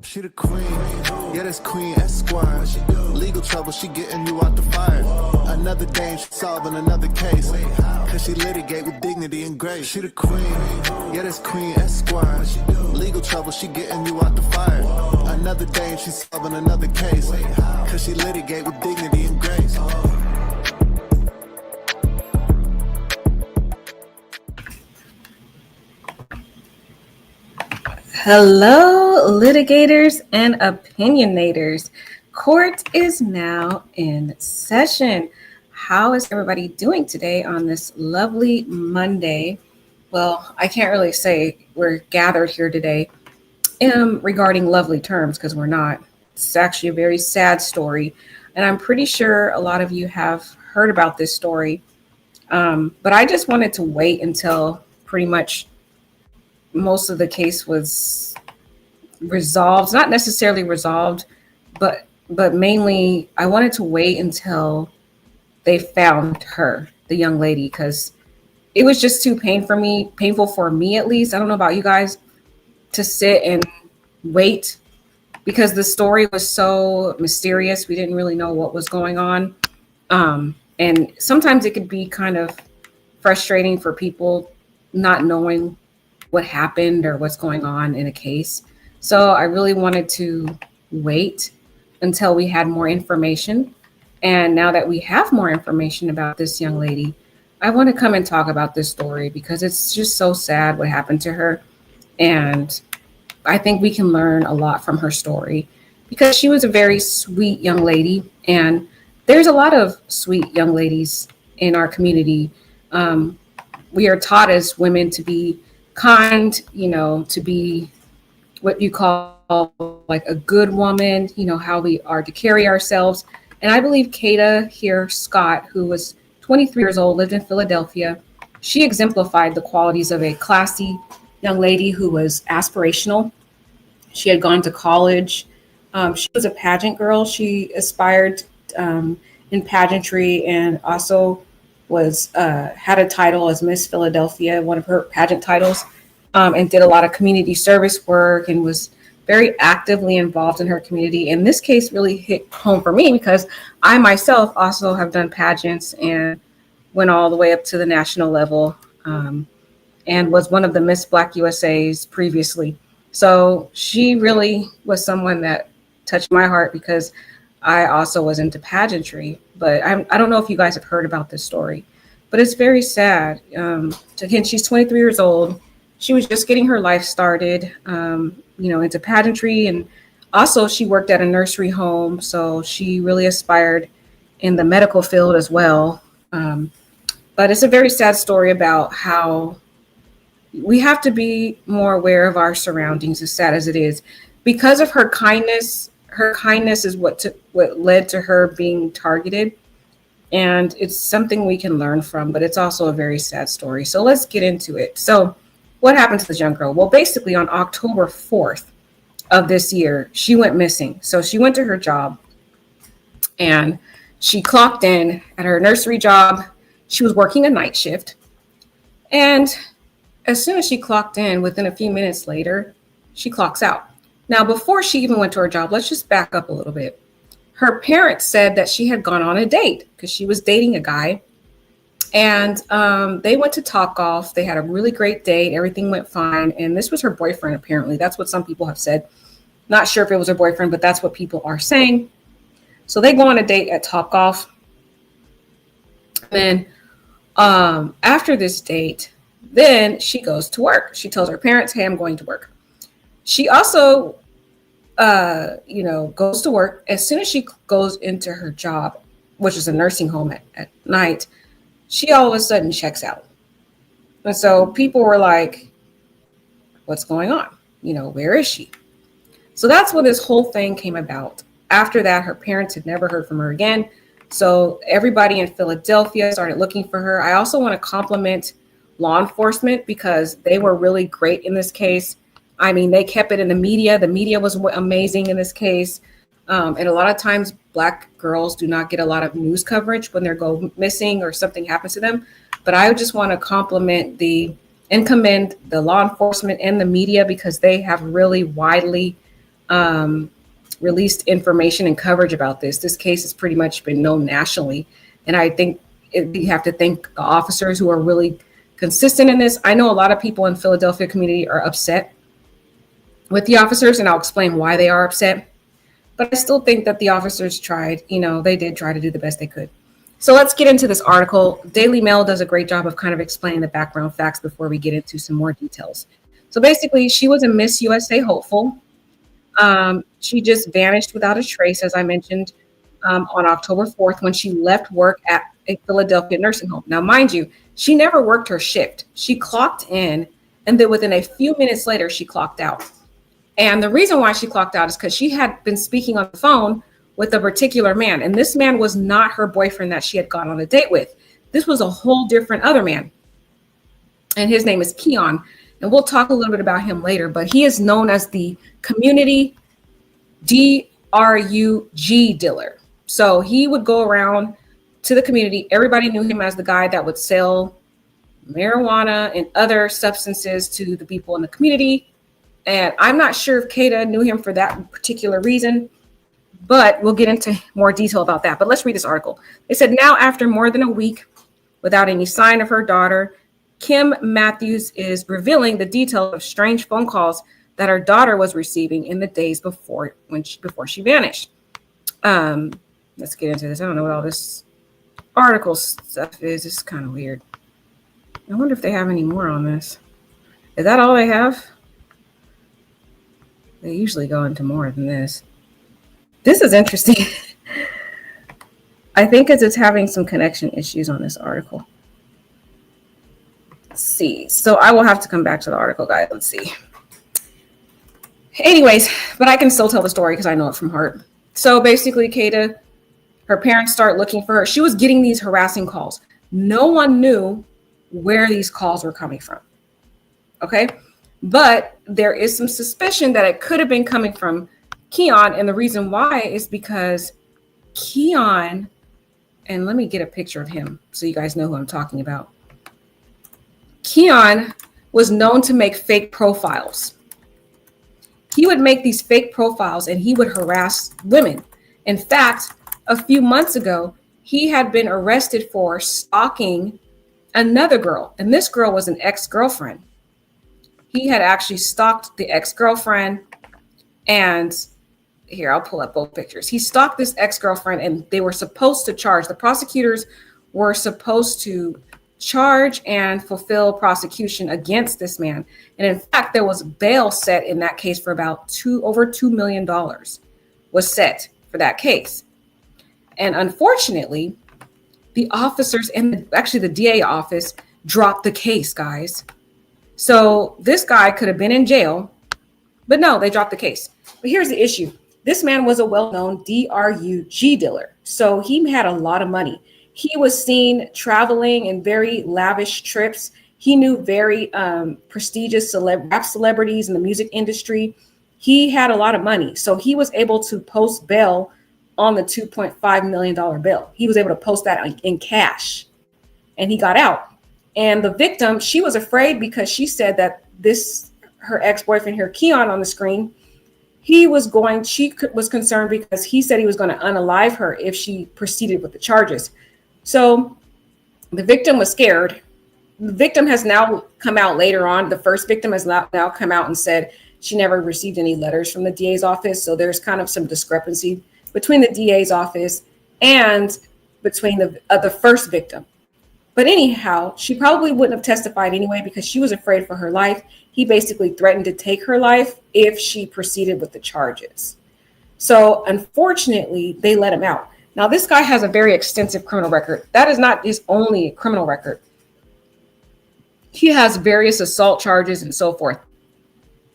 She the queen, yeah, that's Queen Esquire. Legal trouble, she getting you out the fire. Another dame, she solving another case. Cause she litigate with dignity and grace. She the queen, yeah, that's Queen Esquire. Legal trouble, she getting you out the fire. Another dame, she solving another case. Cause she litigate with dignity and grace. Hello, litigators and opinionators. Court is now in session. How is everybody doing today on this lovely Monday? Well, I can't really say we're gathered here today regarding lovely terms because we're not. It's actually a very sad story. And I'm pretty sure a lot of you have heard about this story. But I just wanted to wait until pretty much most of the case was resolved, not necessarily resolved, but mainly I wanted to wait until they found her, the young lady, because it was just too painful for me at least. I don't know about you guys, to sit and wait because the story was so mysterious. We didn't really know what was going on. And sometimes it could be kind of frustrating for people not knowing what happened or what's going on in a case. So I really wanted to wait until we had more information. And now that we have more information about this young lady, I want to come and talk about this story because it's just so sad what happened to her. And I think we can learn a lot from her story because she was a very sweet young lady. And there's a lot of sweet young ladies in our community. We are taught as women to be kind, to be what you call like a good woman, how we are to carry ourselves. And I believe Kada here, Scott, who was 23 years old, lived in Philadelphia. She exemplified the qualities of a classy young lady who was aspirational. She had gone to college. She was a pageant girl. She aspired in pageantry and also was had a title as Miss Philadelphia, one of her pageant titles, and did a lot of community service work and was very actively involved in her community. And this case really hit home for me because I myself also have done pageants and went all the way up to the national level and was one of the Miss Black USAs previously. So she really was someone that touched my heart because I also was into pageantry, but I don't know if you guys have heard about this story, but it's very sad. Again, she's 23 years old. She was just getting her life started, into pageantry. And also she worked at a nursery home. So she really aspired in the medical field as well. But it's a very sad story about how we have to be more aware of our surroundings, as sad as it is. Because of her kindness is what led to her being targeted. And it's something we can learn from, but it's also a very sad story. So let's get into it. So what happened to this young girl? Well, basically on October 4th of this year, she went missing. So she went to her job and she clocked in at her nursery job. She was working a night shift. And as soon as she clocked in, within a few minutes later, she clocks out. Now, before she even went to her job, let's just back up a little bit. Her parents said that she had gone on a date because she was dating a guy. And they went to Topgolf. They had a really great date. Everything went fine. And this was her boyfriend, apparently. That's what some people have said. Not sure if it was her boyfriend, but that's what people are saying. So they go on a date at Topgolf. And then after this date, then she goes to work. She tells her parents, hey, I'm going to work. She also, goes to work. As soon as she goes into her job, which is a nursing home at night, she all of a sudden checks out. And so people were like, what's going on? Where is she? So that's when this whole thing came about. After that, her parents had never heard from her again. So everybody in Philadelphia started looking for her. I also want to compliment law enforcement because they were really great in this case. I mean, they kept it in the media. The media was amazing in this case. And a lot of times Black girls do not get a lot of news coverage when they go missing or something happens to them. But I just want to compliment and commend the law enforcement and the media because they have really widely released information and coverage about this. This case has pretty much been known nationally. And I think we have to thank the officers who are really consistent in this. I know a lot of people in Philadelphia community are upset with the officers, and I'll explain why they are upset. But I still think that the officers tried, they did try to do the best they could. So let's get into this article. Daily Mail does a great job of kind of explaining the background facts before we get into some more details. So basically, she was a Miss USA hopeful. She just vanished without a trace, as I mentioned, on October 4th when she left work at a Philadelphia nursing home. Now, mind you, she never worked her shift. She clocked in, and then within a few minutes later, she clocked out. And the reason why she clocked out is because she had been speaking on the phone with a particular man. And this man was not her boyfriend that she had gone on a date with. This was a whole different other man. And his name is Keon. And we'll talk a little bit about him later, but he is known as the community drug dealer. So he would go around to the community. Everybody knew him as the guy that would sell marijuana and other substances to the people in the community. And I'm not sure if Kada knew him for that particular reason, but we'll get into more detail about that. But let's read this article. They said, now after more than a week without any sign of her daughter, Kim Matthews is revealing the details of strange phone calls that her daughter was receiving in the days before she vanished. Let's get into this. I don't know what all this article stuff is. It's kind of weird. I wonder if they have any more on this. Is that all they have? They usually go into more than this. This is interesting. I think it's having some connection issues on this article. Let's see. So I will have to come back to the article, guys. Let's see. Anyways, but I can still tell the story because I know it from heart. So basically, Kada, her parents start looking for her. She was getting these harassing calls. No one knew where these calls were coming from. Okay? But there is some suspicion that it could have been coming from Keon. And the reason why is because Keon, and let me get a picture of him so you guys know who I'm talking about. Keon was known to make fake profiles. He would make these fake profiles and he would harass women. In fact, a few months ago, he had been arrested for stalking another girl. And this girl was an ex-girlfriend. He had actually stalked the ex-girlfriend. And here, I'll pull up both pictures. He stalked this ex-girlfriend and they were supposed to charge. The prosecutors were supposed to charge and fulfill prosecution against this man. And in fact, there was bail set in that case for about over $2 million was set for that case. And unfortunately, the officers and actually the DA office dropped the case, guys. So this guy could have been in jail, but no, they dropped the case. But here's the issue. This man was a well-known drug dealer. So he had a lot of money. He was seen traveling in very lavish trips. He knew very prestigious rap celebrities in the music industry. He had a lot of money. So he was able to post bail on the $2.5 million bail. He was able to post that in cash and he got out. And the victim, she was afraid because she said that her ex-boyfriend here, Keon on the screen, she was concerned because he said he was going to unalive her if she proceeded with the charges. So the victim was scared. The victim has now come out later on. The first victim has now come out and said she never received any letters from the DA's office. So there's kind of some discrepancy between the DA's office and between the first victim. But anyhow, she probably wouldn't have testified anyway because she was afraid for her life. He basically threatened to take her life if she proceeded with the charges. So unfortunately, they let him out. Now, this guy has a very extensive criminal record. That is not his only criminal record. He has various assault charges and so forth.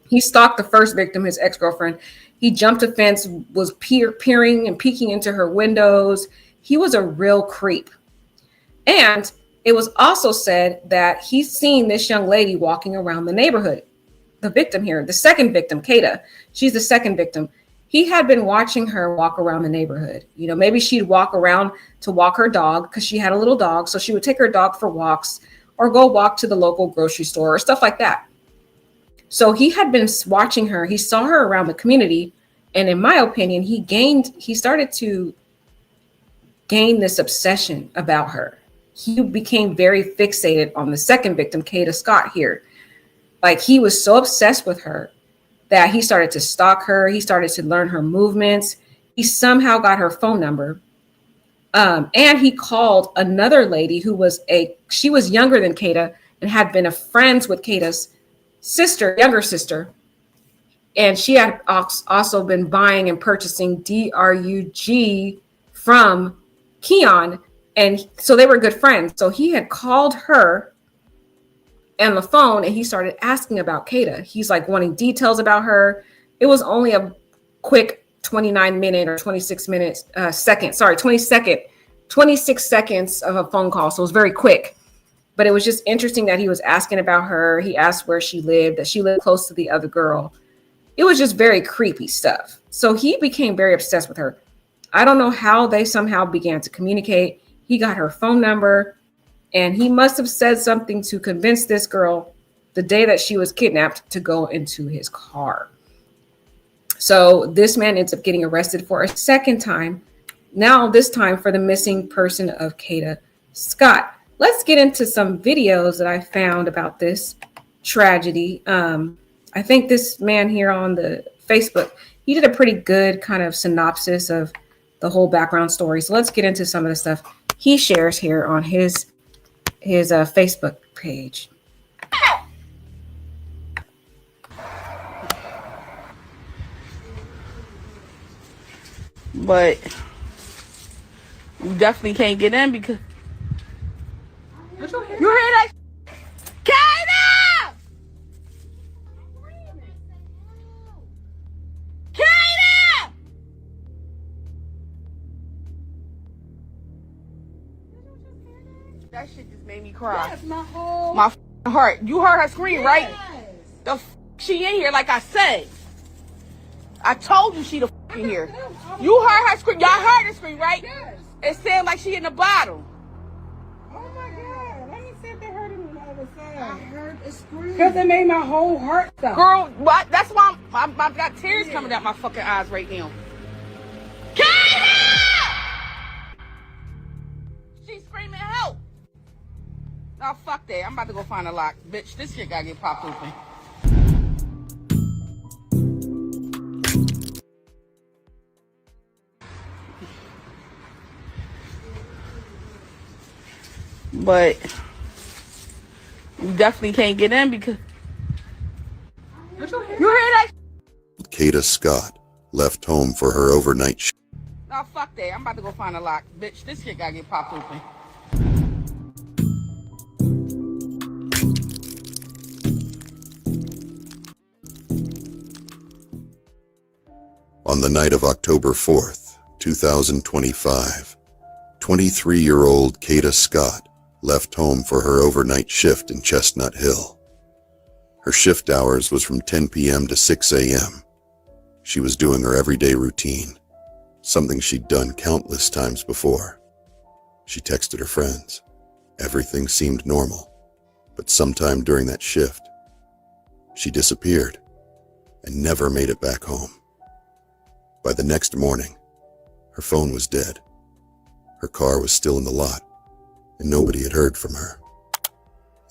He stalked the first victim, his ex-girlfriend. He jumped a fence, was peering and peeking into her windows. He was a real creep. And it was also said that he's seen this young lady walking around the neighborhood. The victim here, the second victim, Kada, she's the second victim. He had been watching her walk around the neighborhood. You know, maybe she'd walk around to walk her dog because she had a little dog. So she would take her dog for walks or go walk to the local grocery store or stuff like that. So he had been watching her. He saw her around the community And in my opinion, he started to gain this obsession about her. He became very fixated on the second victim, Kada Scott here. Like, he was so obsessed with her that he started to stalk her. He started to learn her movements. He somehow got her phone number. And he called another lady she was younger than Kada and had been friends with Kada's younger sister. And she had also been buying and purchasing DRUG from Keon. And so they were good friends. So he had called her on the phone and he started asking about Kada. He's like wanting details about her. It was only a quick 29-minute or 26 seconds of a phone call. So it was very quick. But it was just interesting that he was asking about her. He asked where she lived, that she lived close to the other girl. It was just very creepy stuff. So he became very obsessed with her. I don't know how they somehow began to communicate. He got her phone number and he must have said something to convince this girl the day that she was kidnapped to go into his car. So this man ends up getting arrested for a second time. Now this time for the missing person of Kada Scott. Let's get into some videos that I found about this tragedy. I think this man here on the Facebook, he did a pretty good kind of synopsis of the whole background story. So let's get into some of the stuff he shares here on his Facebook page. But you definitely can't get in because you hear that? Kada! Kada! That shit just made me cry. Yes, my heart. You heard her scream, yes. right? The she in here, like I said. I told you she the in here. You heard her scream. Y'all heard her scream, right? Yes. It sounded like she in the bottle. Oh my God. Let me see if they heard it on the other side. I heard a scream. Because it made my whole heart stop. Girl, what? That's why I've got tears coming out my fucking eyes right now. Kada! She's screaming help. Oh, fuck that. I'm about to go find a lock. Bitch, this shit gotta get popped open. But you definitely can't get in because you hear that? Kada Scott left home for her overnight shift. Oh, fuck that. I'm about to go find a lock. Bitch, this shit gotta get popped open. On the night of October 4th, 2025, 23-year-old Kada Scott left home for her overnight shift in Chestnut Hill. Her shift hours was from 10 p.m. to 6 a.m. She was doing her everyday routine, something she'd done countless times before. She texted her friends. Everything seemed normal, but sometime during that shift, she disappeared and never made it back home. By the next morning, her phone was dead. Her car was still in the lot, and nobody had heard from her.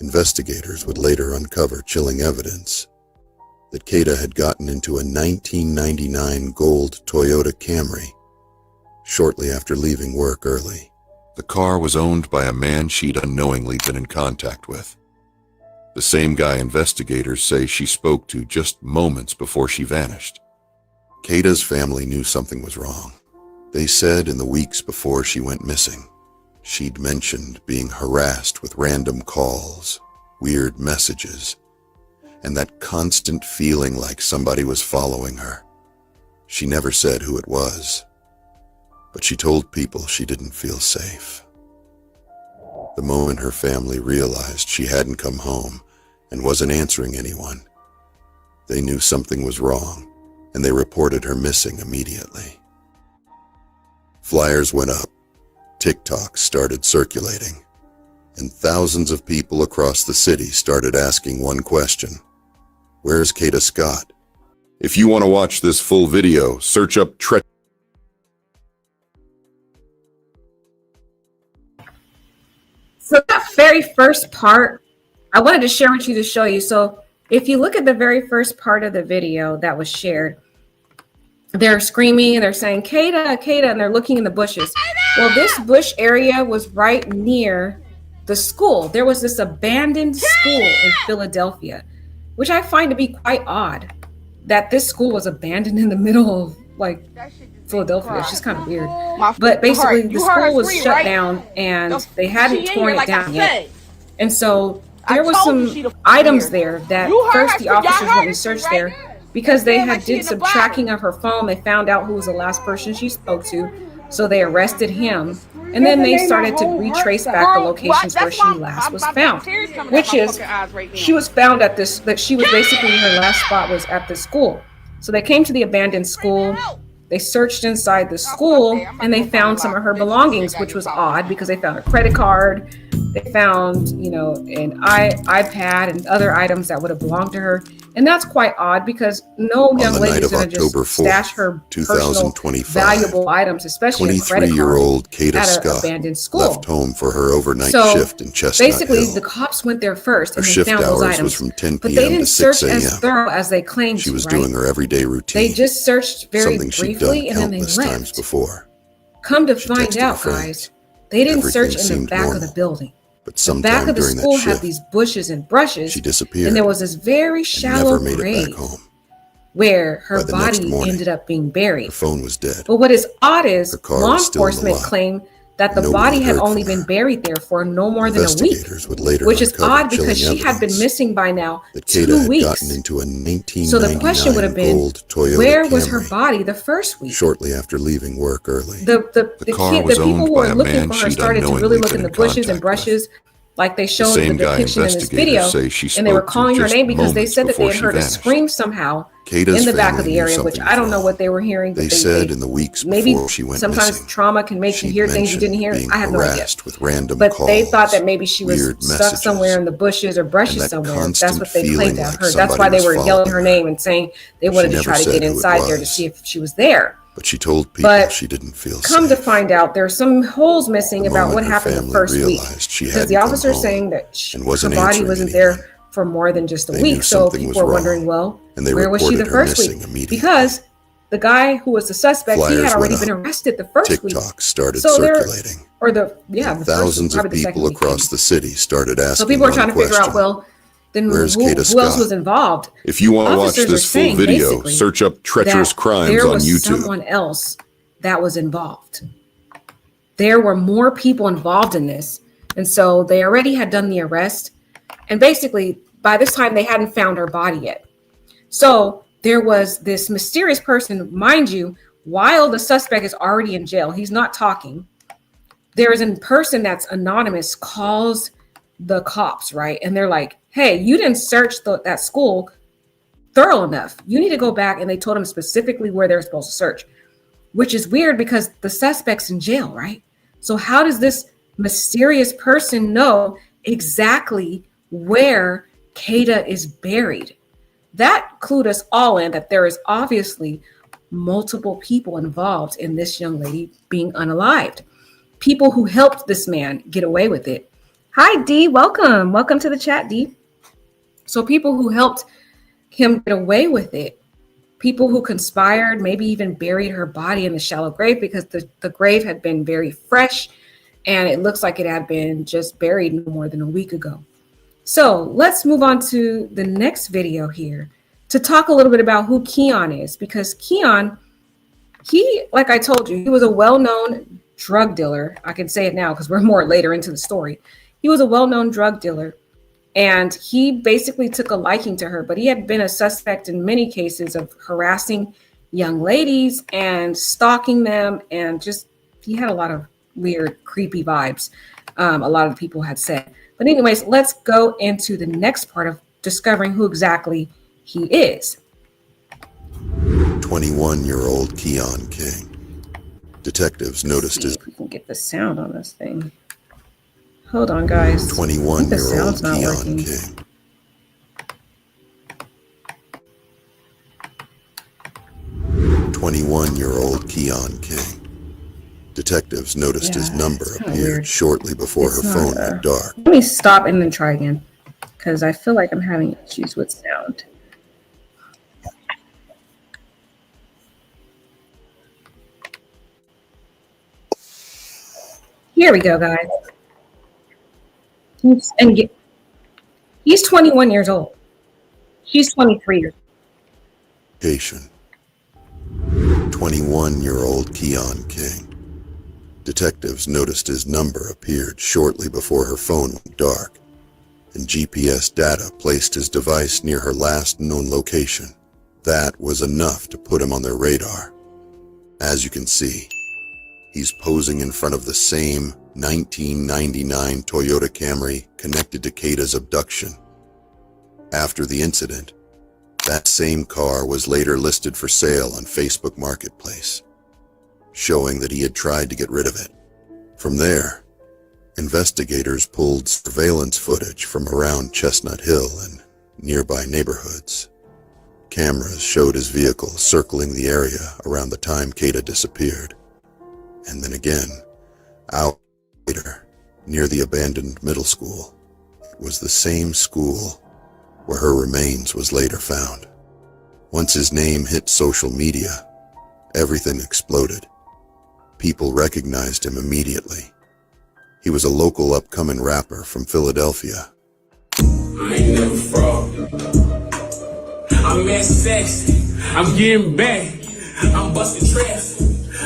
Investigators would later uncover chilling evidence that Kada had gotten into a 1999 gold Toyota Camry shortly after leaving work early. The car was owned by a man she'd unknowingly been in contact with. The same guy investigators say she spoke to just moments before she vanished. Kada's family knew something was wrong. They said in the weeks before she went missing, she'd mentioned being harassed with random calls, weird messages, and that constant feeling like somebody was following her. She never said who it was, but she told people she didn't feel safe. The moment her family realized she hadn't come home and wasn't answering anyone, they knew something was wrong, and they reported her missing immediately. Flyers went up, TikToks started circulating, and thousands of people across the city started asking one question: where's Kada Scott? If you want to watch this full video, search up So that very first part, I wanted to share with you to show you. So if you look at the very first part of the video that was shared, they're screaming and they're saying, Kada, Kada, and they're looking in the bushes. Well, this bush area was right near the school. There was this abandoned school in Philadelphia, which I find to be quite odd that this school was abandoned in the middle of like Philadelphia. It's just kind of weird. But basically the school was shut down and they hadn't torn it down yet. And so there was some items there that first the officers went and searched there because they had did some tracking of her phone. They found out who was the last person she spoke to. So they arrested him. And then they started to retrace back the locations where she last was found, which is she was found at this, that she was basically her last spot was at the school. So they came to the abandoned school. They searched inside the school and they found some of her belongings, which was odd because they found a credit card. They found, you know, an iPad and other items that would have belonged to her. And that's quite odd because no young lady is going to just stash her personal valuable items, especially a credit card, 23-year-old Kada at an Scott abandoned school. left home for her overnight shift in Chestnut basically, Hill. the cops went there first and Her they shift found those hours items. was from 10 But they p.m. didn't to 6 search as a.m. thorough as they claimed She was to, right? doing her everyday routine, They just searched very something she'd done briefly and then they countless times left. before. Come to She find texted out, friends. guys, they didn't Everything search in the seemed back of normal. the building. But The back sometime of the during school that had shift, these bushes and brushes, she disappeared and there was this very and shallow never made it grave back home. where her By the next body morning, ended up being Her buried. phone was dead. But what is odd is Her car law was still in the enforcement lot. claimed that the Nobody body had heard only from been her. buried there for no more than a week, Investigators would later which is uncover odd because chilling she had been evidence missing by now that Kada 2 had weeks. gotten into a 1999 So the question would have been, gold Toyota where was her Camry body the first week? shortly after leaving work early. The car was people owned who by were a looking man for her she'd started to really unknowingly look been in the in bushes and contact brushes, like they showed same in the guy depiction in this investigators video, say she and they were spoke to calling her just name because they moments said that they before had she heard a vanished. scream somehow Kada's in the back of family the knew area, which something I don't was know wrong. what they were hearing. They But said in the weeks maybe before she went sometimes missing, trauma can make you she'd hear things you didn't hear. mentioned I have being no idea. harassed with random But calls, they thought that maybe she was weird stuck messages, somewhere in the bushes or and brushes that somewhere. That's constant what they feeling claimed to have like heard. That's why somebody they were was yelling her following name and saying they wanted to never try to said get who it inside there to was. see if she was there. But she told people But she didn't feel come safe. to find out, there's some holes missing The about moment what her happened the family first week. realized she Because the hadn't come officer's home saying that and her wasn't body answering wasn't anyone, there for more than just a they knew week. So something people was were wondering, wrong, well, and they where was she the reported her first week? missing immediately. Because the guy who was the suspect, he Flyers had already went been up. arrested the first week. TikTok started So there, circulating. or the yeah, And the first week, thousands of probably the second people week. across the city started asking So people are one trying to figure out, question. well, then Where's who Kada else Scott? was involved? If you want to watch Officers this are full saying, video, basically, search up Treacherous that Crimes there on was YouTube. someone else that was involved. There were more people involved in this. And so they already had done the arrest. And basically, by this time, they hadn't found her body yet. So there was this mysterious person, mind you, while the suspect is already in jail, he's not talking. There is a person that's anonymous calls the cops, right? And they're like, hey, you didn't search that school thorough enough. You need to go back. And they told him specifically where they're supposed to search, which is weird because the suspect's in jail, right? So how does this mysterious person know exactly where Kada is buried? That clued us all in that there is obviously multiple people involved in this young lady being unalived. People who helped this man get away with it. Hi, Dee. Welcome. Welcome to the chat, Dee. So people who helped him get away with it. People who conspired, maybe even buried her body in the shallow grave because the grave had been very fresh and it looks like it had been just buried no more than a week ago. So let's move on to the next video here to talk a little bit about who Keon is, because Keon, he, like I told you, he was a well-known drug dealer. I can say it now because we're more later into the story. He was a well-known drug dealer. And he basically took a liking to her, but he had been a suspect in many cases of harassing young ladies and stalking them. And just, he had a lot of weird, creepy vibes. A lot of people had said. But anyways, let's go into the next part of discovering who exactly he is. 21-year-old Keon King. Detectives noticed his... If we can get the sound on this thing. Hold on, guys. 21-year-old Keon King. 21-year-old Keon King. Detectives noticed his number it's kinda appeared weird. shortly before It's her not, phone went dark. Let me stop and then try again, because I feel like I'm having issues with sound. Here we go, guys. He's 21 years old. She's 23 years old. Location: 21-year-old Keon King. Detectives noticed his number appeared shortly before her phone went dark, and GPS data placed his device near her last known location. That was enough to put him on their radar. As you can see, he's posing in front of the same 1999 Toyota Camry connected to Kada's abduction. After the incident, that same car was later listed for sale on Facebook Marketplace, showing that he had tried to get rid of it. From there, investigators pulled surveillance footage from around Chestnut Hill and nearby neighborhoods. Cameras showed his vehicle circling the area around the time Kada disappeared. And then again, hours later, near the abandoned middle school. It was the same school where her remains was later found. Once his name hit social media, everything exploded. People recognized him immediately. He was a local upcoming rapper from Philadelphia. I ain't never fraud. I'm mad sexy. I'm getting back. I'm busting traps.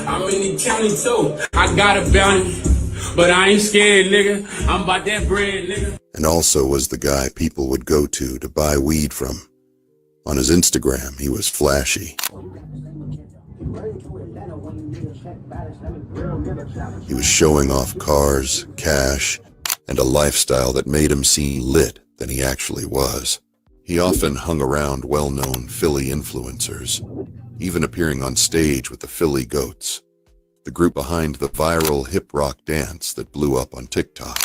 I'm in the county too. I got a bounty, but I ain't scared, nigga. I'm about that bread, nigga. And also was the guy people would go to buy weed from. On his Instagram, he was flashy. He was showing off cars, cash, and a lifestyle that made him seem lit than he actually was. He often hung around well-known Philly influencers, even appearing on stage with the Philly Goats, the group behind the viral hip rock dance that blew up on TikTok.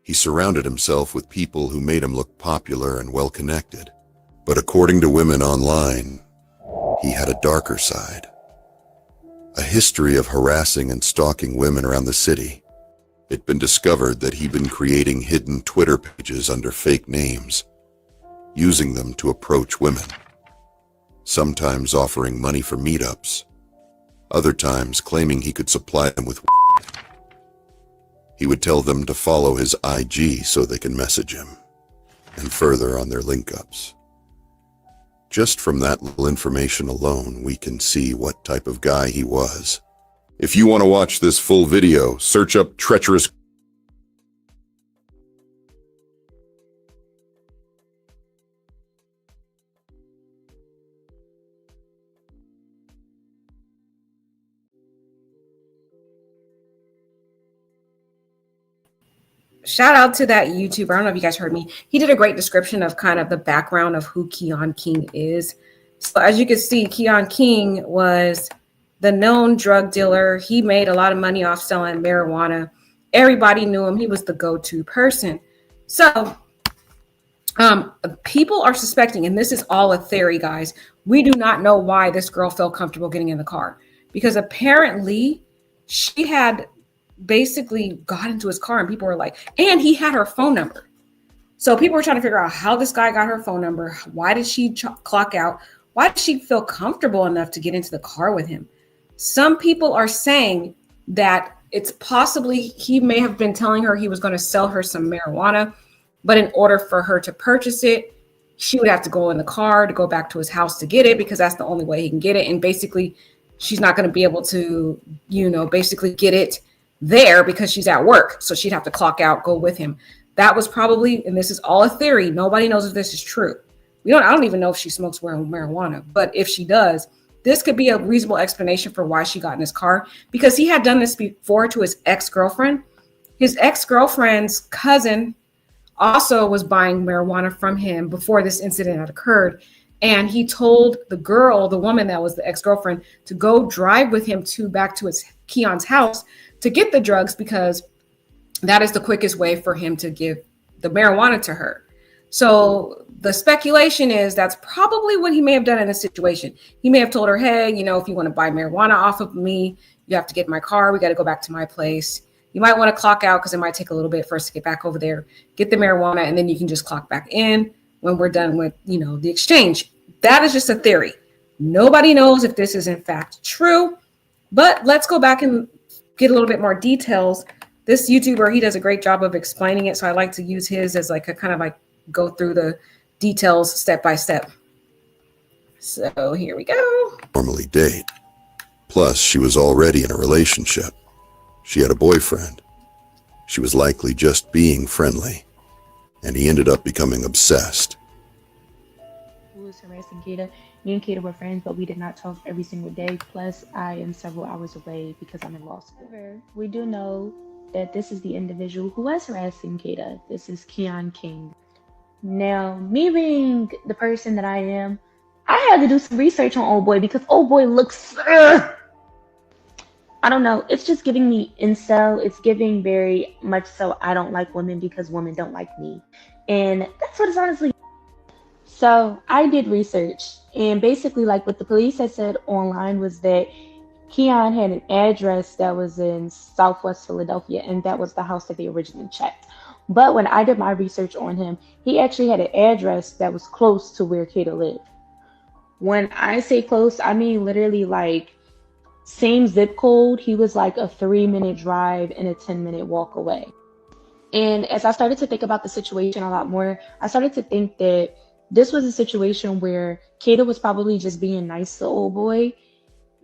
He surrounded himself with people who made him look popular and well-connected. But according to women online, he had a darker side. A history of harassing and stalking women around the city. It'd been discovered that he'd been creating hidden Twitter pages under fake names, using them to approach women, sometimes offering money for meetups, other times claiming he could supply them with weed. He would tell them to follow his IG so they can message him, and further on their link-ups. Just from that little information alone, we can see what type of guy he was. If you want to watch this full video, search up treacherous. Shout out to that YouTuber. I don't know if you guys heard me. He did a great description of kind of the background of who Keon King is. So as you can see, Keon King was the known drug dealer. He made a lot of money off selling marijuana. Everybody knew him. He was the go-to person. So people are suspecting, and this is all a theory, guys. We do not know why this girl felt comfortable getting in the car, because apparently she had basically got into his car and people were like, and he had her phone number. So people were trying to figure out how this guy got her phone number. Why did she clock out? Why did she feel comfortable enough to get into the car with him? Some people are saying that it's possibly he may have been telling her he was going to sell her some marijuana, but in order for her to purchase it, she would have to go in the car to go back to his house to get it, because that's the only way he can get it. And basically she's not going to be able to, basically get it there because she's at work. So she'd have to clock out, go with him. That was probably, and this is all a theory, nobody knows if this is true. I don't even know if she smokes marijuana, but if she does, this could be a reasonable explanation for why she got in his car, because he had done this before to his ex-girlfriend. His ex-girlfriend's cousin also was buying marijuana from him before this incident had occurred. And he told the girl, the woman that was the ex-girlfriend, to go drive with him back to Keon's house to get the drugs, because that is the quickest way for him to give the marijuana to her. So the speculation is that's probably what he may have done in this situation. He may have told her, hey, you know, if you want to buy marijuana off of me, you have to get in my car. We got to go back to my place. You might want to clock out because it might take a little bit for us to get back over there, get the marijuana, and then you can just clock back in when we're done with, you know, the exchange. That is just a theory. Nobody knows if this is in fact true, but let's go back and get a little bit more details. This YouTuber, he does a great job of explaining it. So I like to use his as like a kind of like go through the details step by step. So here we go. Normally date. Plus, she was already in a relationship. She had a boyfriend. She was likely just being friendly, and he ended up becoming obsessed. Who was harassing Kada? Me and Kada were friends, but we did not talk every single day. Plus, I am several hours away because I'm in law school. We do know that this is the individual who was harassing Kada. This is Keon King. Now, me being the person that I am, I had to do some research on old boy because old boy looks, I don't know, it's just giving me incel. It's giving very much so I don't like women because women don't like me. And that's what it's honestly. So I did research, and basically like what the police had said online was that Keon had an address that was in Southwest Philadelphia, and that was the house that they originally checked. But when I did my research on him, he actually had an address that was close to where Kada lived. When I say close, I mean literally like same zip code. He was like a 3-minute drive and a 10-minute walk away. And as I started to think about the situation a lot more, I started to think that this was a situation where Kada was probably just being nice to old boy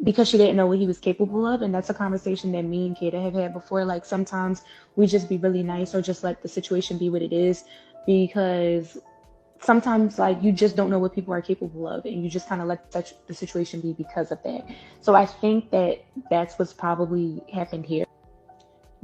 because she didn't know what he was capable of. And that's a conversation that me and Kada have had before. Like sometimes we just be really nice or just let the situation be what it is, because sometimes like you just don't know what people are capable of, and you just kind of let the situation be because of that. So I think that that's what's probably happened here.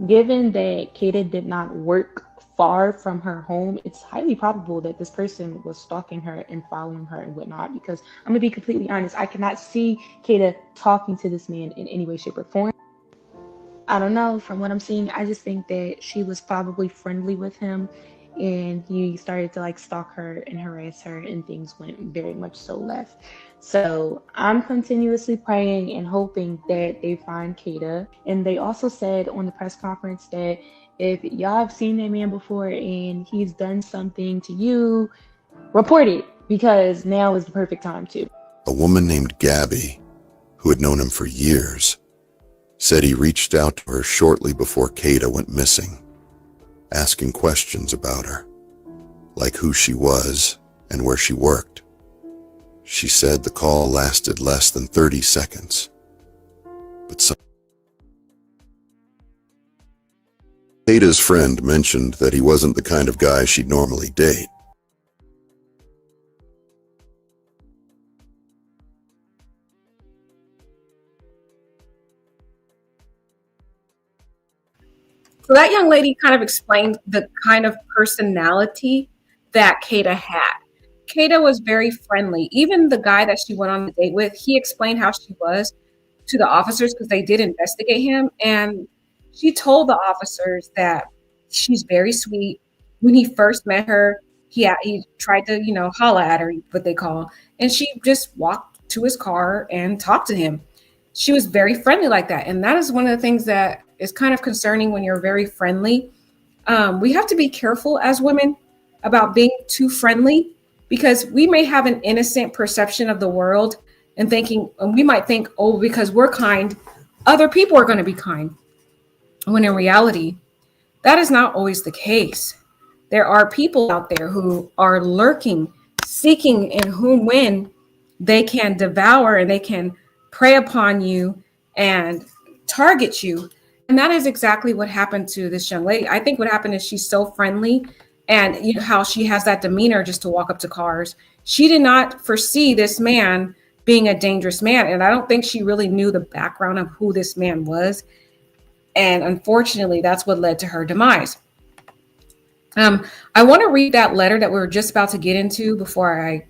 Given that Kada did not work far from her home, it's highly probable that this person was stalking her and following her and whatnot, because I'm gonna be completely honest, I cannot see Kada talking to this man in any way, shape, or form. I don't know, from what I'm seeing, I just think that she was probably friendly with him, and he started to like stalk her and harass her, and things went very much so left. So I'm continuously praying and hoping that they find Kada. And they also said on the press conference that if y'all have seen that man before and he's done something to you, report it, because now is the perfect time to. A woman named Gabby, who had known him for years, said he reached out to her shortly before Kada went missing, asking questions about her, like who she was and where she worked. She said the call lasted less than 30 seconds, but Kada's friend mentioned that he wasn't the kind of guy she'd normally date. So that young lady kind of explained the kind of personality that Kada had. Kada was very friendly. Even the guy that she went on the date with, he explained how she was to the officers because they did investigate him. And she told the officers that she's very sweet. When he first met her, he tried to, holla at her, what they call, and she just walked to his car and talked to him. She was very friendly like that. And that is one of the things that is kind of concerning when you're very friendly. We have to be careful as women about being too friendly, because we may have an innocent perception of the world and we might think, oh, because we're kind, other people are going to be kind. When in reality, that is not always the case. There are people out there who are lurking, seeking in whom when they can devour and they can prey upon you and target you. And that is exactly what happened to this young lady. I think what happened is she's so friendly, and how she has that demeanor just to walk up to cars. She did not foresee this man being a dangerous man. And I don't think she really knew the background of who this man was. And unfortunately, that's what led to her demise. I want to read that letter that we were just about to get into before I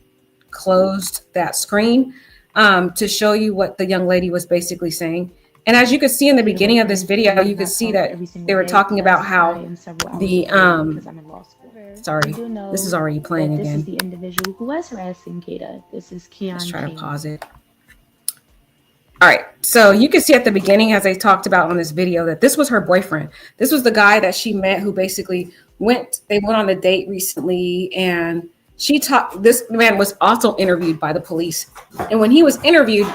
closed that screen, to show you what the young lady was basically saying. And as you could see in the Kata beginning of this boyfriend, we video, do you could not see talk that every single they were day. talking about Yes, I how am several hours the away because I'm in law school. sorry, We do this is know already playing that this is again. the individual who was harassing Kata. This is Let's Keon try to King. pause it. All right, so you can see at the beginning, as I talked about on this video, that this was her boyfriend. This was the guy that she met, who basically they went on a date recently, and this man was also interviewed by the police. And when he was interviewed,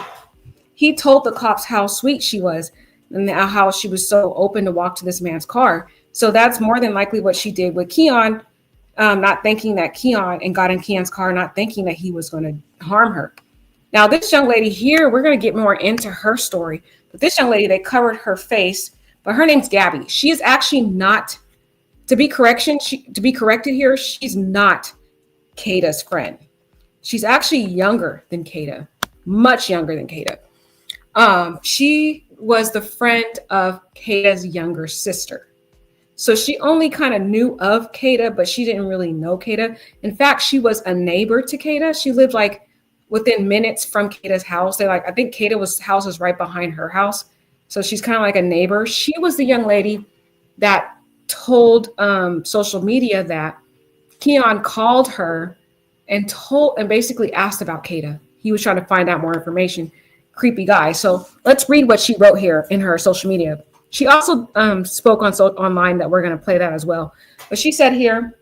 he told the cops how sweet she was and how she was so open to walk to this man's car. So that's more than likely what she did with Keon, not thinking that Keon, and got in Keon's car, not thinking that he was going to harm her. Now, this young lady here, we're going to get more into her story. But this young lady, they covered her face, but her name's Gabby. She is actually not, to be corrected here, she's not Kada's friend. She's actually younger than Kada, much younger than Kada. She was the friend of Kada's younger sister. So she only kind of knew of Kada, but she didn't really know Kada. In fact, she was a neighbor to Kada. She lived like within minutes from Kada's house. I think Kada's house was right behind her house. So she's kind of like a neighbor. She was the young lady that told social media that Keon called her and basically asked about Kada. He was trying to find out more information. Creepy guy. So let's read what she wrote here in her social media. She also spoke online that we're going to play that as well. But she said here,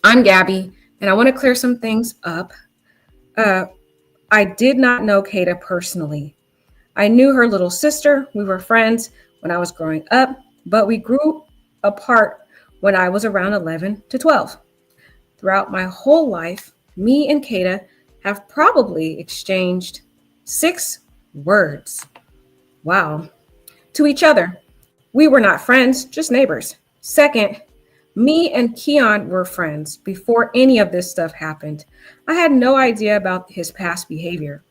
I'm Gabby, and I want to clear some things up. I did not know Kada personally. I knew her little sister. We were friends when I was growing up, but we grew apart when I was around 11 to 12. Throughout my whole life, me and Kada have probably exchanged 6 words. Wow. To each other. We were not friends, just neighbors. Second, me and Keon were friends before any of this stuff happened. I had no idea about his past behavior.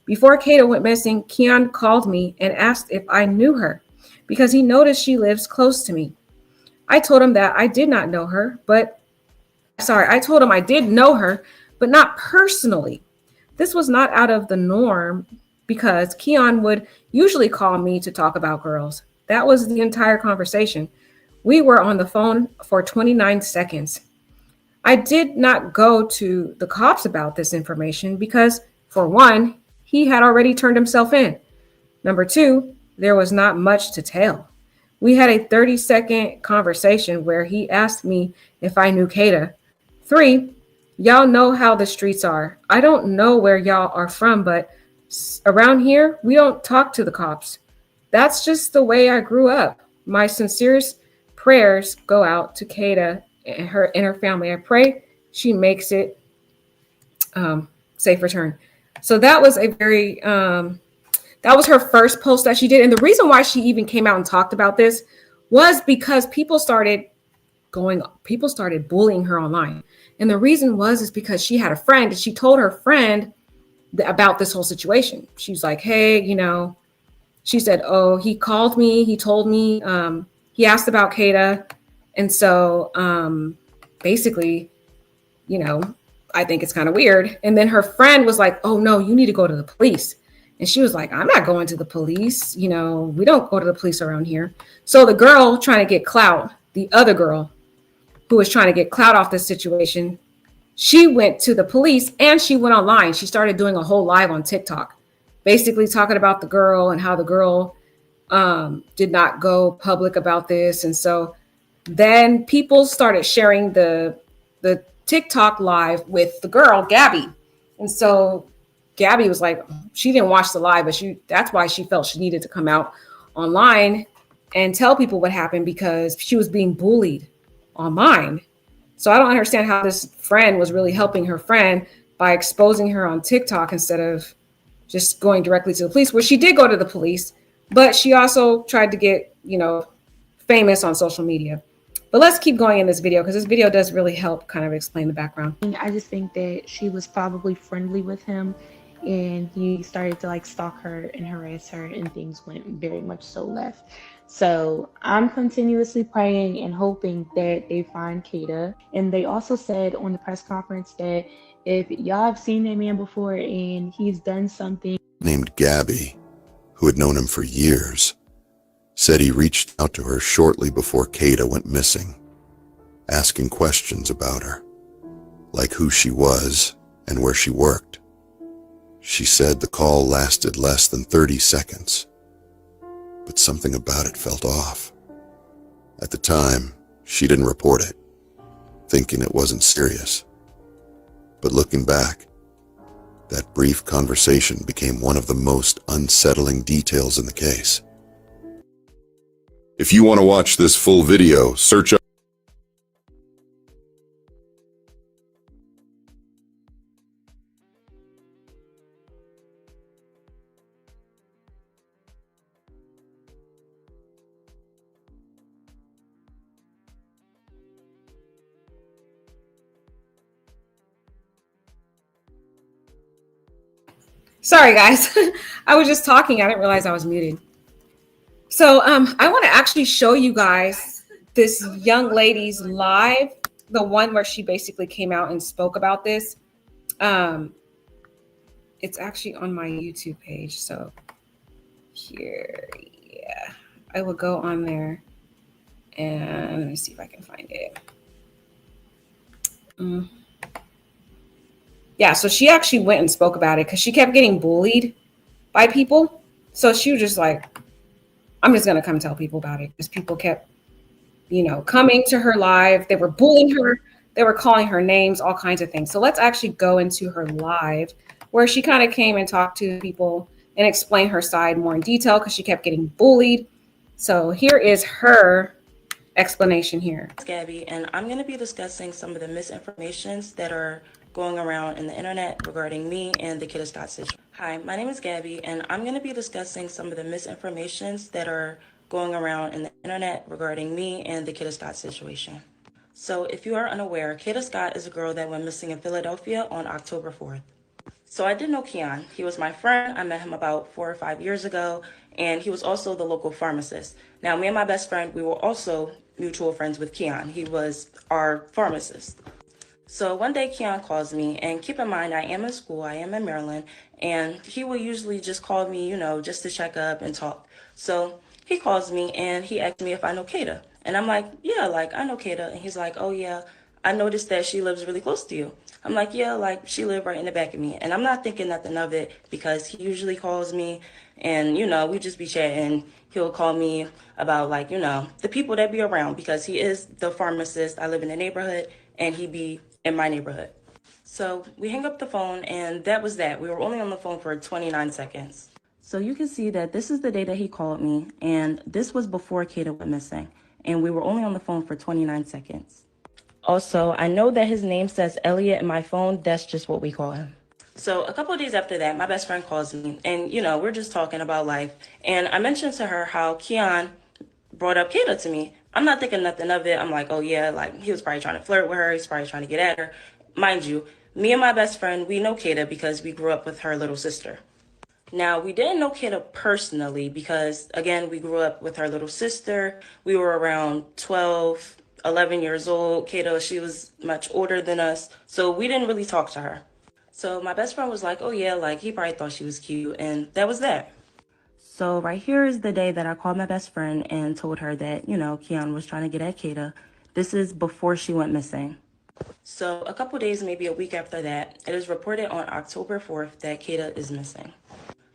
Before Kada went missing, Keon called me and asked if I knew her because he noticed she lives close to me. I told him that I did not know her, I told him I did know her, but not personally. This was not out of the norm because Keon would usually call me to talk about girls. That was the entire conversation. We were on the phone for 29 seconds. I did not go to the cops about this information because, for one, he had already turned himself in. Number 2, there was not much to tell. We had a 30-second conversation where he asked me if I knew Kada. 3, y'all know how the streets are. I don't know where y'all are from, but around here, we don't talk to the cops. That's just the way I grew up. My sincerest prayers go out to Kada and her family. I pray she makes it safe return. So that was that was her first post that she did. And the reason why she even came out and talked about this was because people started bullying her online. And the reason is because she had a friend and she told her friend about this whole situation. She was like, hey, she said, oh, he called me. He told me, he asked about Kada. And so basically, I think it's kind of weird. And then her friend was like, oh, no, you need to go to the police. And she was like, I'm not going to the police. We don't go to the police around here. So the girl trying to get clout, the other girl who was trying to get clout off this situation, she went to the police and she went online. She started doing a whole live on TikTok, basically talking about the girl and how the girl did not go public about this. And so then people started sharing the TikTok live with the girl, Gabby. And so Gabby was like, she didn't watch the live, but that's why she felt she needed to come out online and tell people what happened because she was being bullied online. So I don't understand how this friend was really helping her friend by exposing her on TikTok instead of just going directly to the police, where she did go to the police, but she also tried to get, famous on social media. But let's keep going in this video because this video does really help kind of explain the background. I just think that she was probably friendly with him and he started to stalk her and harass her and things went very much so left. So I'm continuously praying and hoping that they find Kada. And they also said on the press conference that if y'all have seen that man before and he's done something named Gabby, who had known him for years, said he reached out to her shortly before Kada went missing, asking questions about her, like who she was and where she worked. She said the call lasted less than 30 seconds, but something about it felt off. At the time, she didn't report it, thinking it wasn't serious. But looking back, that brief conversation became one of the most unsettling details in the case. If you want to watch this full video, search up. Sorry, guys. I was just talking. I didn't realize I was muted. So I want to actually show you guys this young lady's live, the one where she basically came out and spoke about this. It's actually on my YouTube page. So here, yeah, I will go on there and let me see if I can find it. Yeah, so she actually went and spoke about it because she kept getting bullied by people. So she was just like, I'm just going to come tell people about it, because people kept, coming to her live. They were bullying her. They were calling her names, all kinds of things. So let's actually go into her live where she kind of came and talked to people and explained her side more in detail because she kept getting bullied. So here is her explanation here. It's Gabby, and I'm going to be discussing some of the misinformations that are going around in the internet regarding me and the Kada Scott situation. Hi, my name is Gabby, and I'm going to be discussing some of the misinformations that are going around in the internet regarding me and the Kada Scott situation. So if you are unaware, Kada Scott is a girl that went missing in Philadelphia on October 4th. So I did know Keon. He was my friend. I met him about 4 or 5 years ago, and he was also the local pharmacist. Now, me and my best friend, we were also mutual friends with Keon. He was our pharmacist. So one day Keon calls me, and keep in mind, I am in school, I am in Maryland, and he will usually just call me, just to check up and talk. So he calls me and he asked me if I know Kada. And I'm like, yeah, I know Kada. And he's like, oh yeah, I noticed that she lives really close to you. I'm like, yeah, she lived right in the back of me. And I'm not thinking nothing of it because he usually calls me and, we just be chatting. He'll call me about the people that be around because he is the pharmacist. I live in the neighborhood and he be in my neighborhood. So we hang up the phone and that was that. We were only on the phone for 29 seconds. So you can see that this is the day that he called me, and this was before Kada went missing. And we were only on the phone for 29 seconds. Also, I know that his name says Elliot in my phone. That's just what we call him. So a couple of days after that, my best friend calls me and, we're just talking about life. And I mentioned to her how Keon brought up Kada to me. I'm not thinking nothing of it. I'm like, oh yeah, he was probably trying to flirt with her. He's probably trying to get at her. Mind you, me and my best friend, we know Kada because we grew up with her little sister. Now, we didn't know Kada personally because, again, we grew up with her little sister. We were around 12, 11 years old. Kada, she was much older than us, so we didn't really talk to her. So my best friend was like, oh yeah, he probably thought she was cute, and that was that. So right here is the day that I called my best friend and told her that, Keon was trying to get at Kada. This is before she went missing. So a couple days, maybe a week after that, it is reported on October 4th that Kada is missing.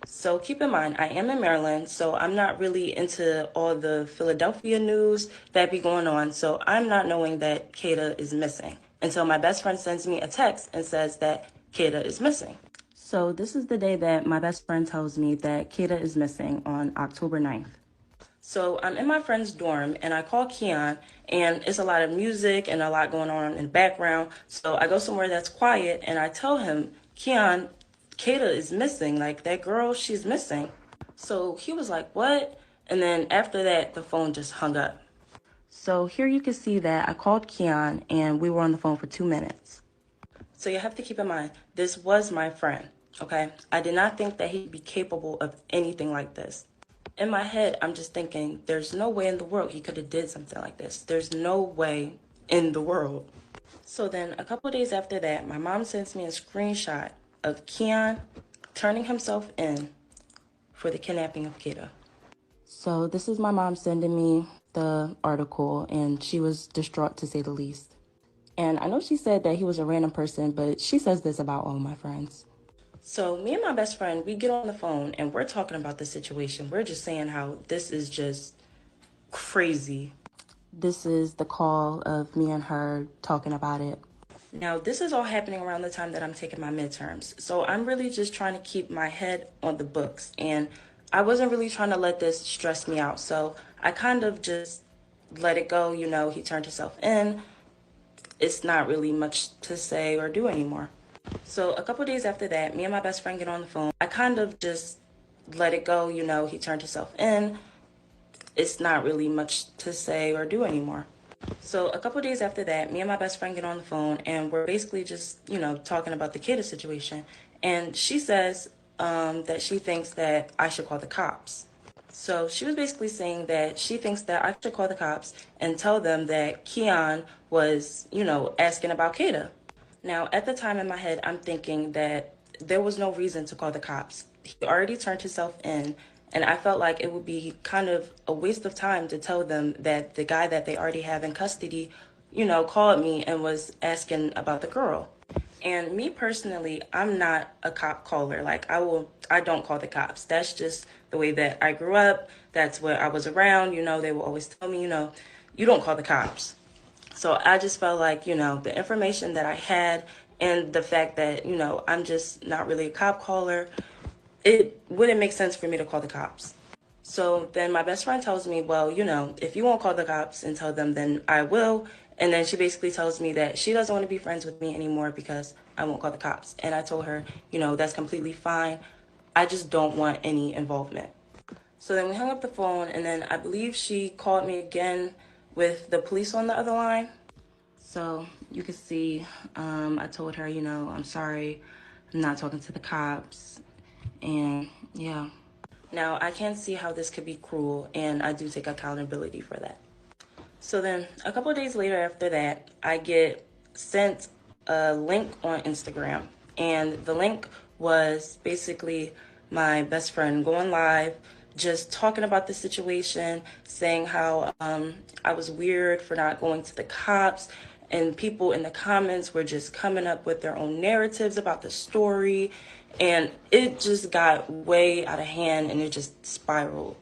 So keep in mind, I am in Maryland, so I'm not really into all the Philadelphia news that be going on. So I'm not knowing that Kada is missing until my best friend sends me a text and says that Kada is missing. So this is the day that my best friend tells me that Kada is missing on October 9th. So I'm in my friend's dorm and I call Keon, and it's a lot of music and a lot going on in the background. So I go somewhere that's quiet and I tell him, Keon, Kada is missing. That girl, she's missing. So he was like, what? And then after that, the phone just hung up. So here you can see that I called Keon and we were on the phone for 2 minutes. So you have to keep in mind, this was my friend, okay? I did not think that he'd be capable of anything like this. In my head, I'm just thinking, there's no way in the world he could have did something like this. There's no way in the world. So then a couple of days after that, my mom sends me a screenshot of Keon turning himself in for the kidnapping of Kada. So this is my mom sending me the article, and she was distraught to say the least. And I know she said that he was a random person, but she says this about all my friends. So me and my best friend, we get on the phone and we're talking about the situation. We're just saying how this is just crazy. This is the call of me and her talking about it. Now, this is all happening around the time that I'm taking my midterms. So I'm really just trying to keep my head on the books. And I wasn't really trying to let this stress me out. So I kind of just let it go. You know, he turned himself in. It's not really much to say or do anymore. So a couple days after that, me and my best friend get on the phone. I kind of just let it go. You know, he turned himself in. It's not really much to say or do anymore. So a couple days after that, me and my best friend get on the phone and we're basically just, you know, talking about the Kada situation. And she says that she thinks that I should call the cops. So she was basically saying that she thinks that I should call the cops and tell them that Keon was, you know, asking about Kada. Now, at the time in my head, I'm thinking that there was no reason to call the cops. He already turned himself in, and I felt like it would be kind of a waste of time to tell them that the guy that they already have in custody, you know, called me and was asking about the girl. And me personally, I'm not a cop caller. Like I don't call the cops. That's just the way that I grew up. That's what I was around. You know, they will always tell me, you know, you don't call the cops. So I just felt like, you know, the information that I had and the fact that, you know, I'm just not really a cop caller, it wouldn't make sense for me to call the cops. So then my best friend tells me, well, you know, if you won't call the cops and tell them, then I will. And then she basically tells me that she doesn't want to be friends with me anymore because I won't call the cops. And I told her, you know, that's completely fine. I just don't want any involvement. So then we hung up the phone, and then I believe she called me again with the police on the other line. So you can see, I told her, you know, I'm sorry, I'm not talking to the cops. And yeah. Now, I can see how this could be cruel, and I do take accountability for that. So then a couple of days later after that, I get sent a link on Instagram. And the link was basically my best friend going live, just talking about the situation, saying how I was weird for not going to the cops. And people in the comments were just coming up with their own narratives about the story. And it just got way out of hand and it just spiraled.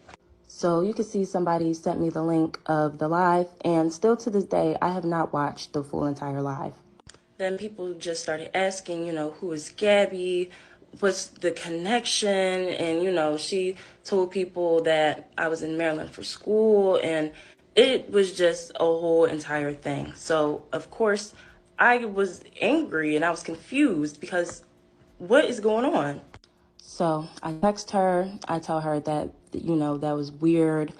So you can see somebody sent me the link of the live, and still to this day, I have not watched the full entire live. Then people just started asking, you know, who is Gabby? What's the connection? And, you know, she told people that I was in Maryland for school, and it was just a whole entire thing. So, of course, I was angry and I was confused because what is going on? So I text her, I tell her that, you know, that was weird.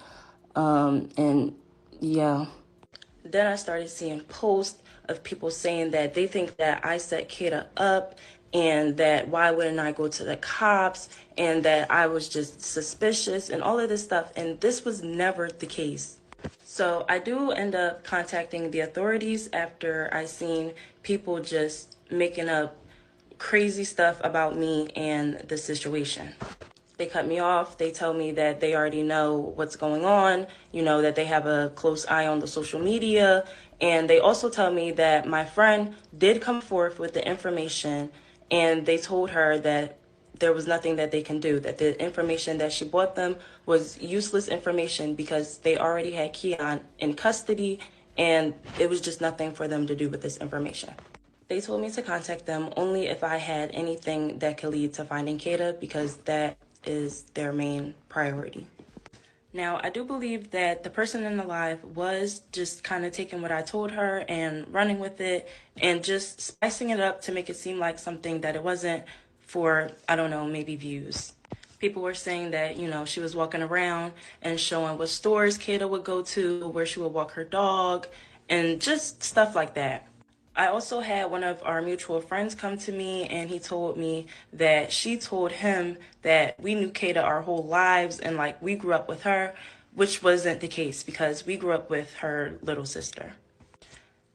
And yeah. Then I started seeing posts of people saying that they think that I set Kada up and that why wouldn't I go to the cops and that I was just suspicious and all of this stuff. And this was never the case. So I do end up contacting the authorities after I seen people just making up crazy stuff about me and the situation. They cut me off. They tell me that they already know what's going on, you know, that they have a close eye on the social media. And they also tell me that my friend did come forth with the information, and they told her that there was nothing that they can do, that the information that she brought them was useless information because they already had Keon in custody, and it was just nothing for them to do with this information. They told me to contact them only if I had anything that could lead to finding Kada because that is their main priority. Now, I do believe that the person in the live was just kind of taking what I told her and running with it and just spicing it up to make it seem like something that it wasn't for, I don't know, maybe views. People were saying that, you know, she was walking around and showing what stores Kada would go to, where she would walk her dog, and just stuff like that. I also had one of our mutual friends come to me, and he told me that she told him that we knew Kada our whole lives and like we grew up with her, which wasn't the case because we grew up with her little sister.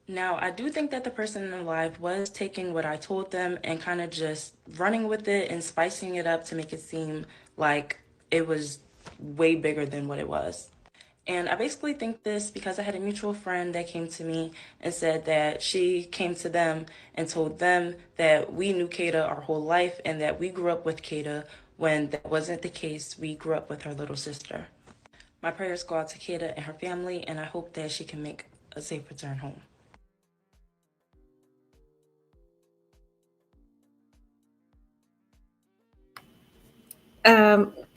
Now, I do think that the person in the live was taking what I told them and kind of just running with it and spicing it up to make it seem like it was way bigger than what it was. And I basically think this because I had a mutual friend that came to me and said that she came to them and told them that we knew Kada our whole life and that we grew up with Kada when that wasn't the case. We grew up with her little sister. My prayers go out to Kada and her family, and I hope that she can make a safe return home.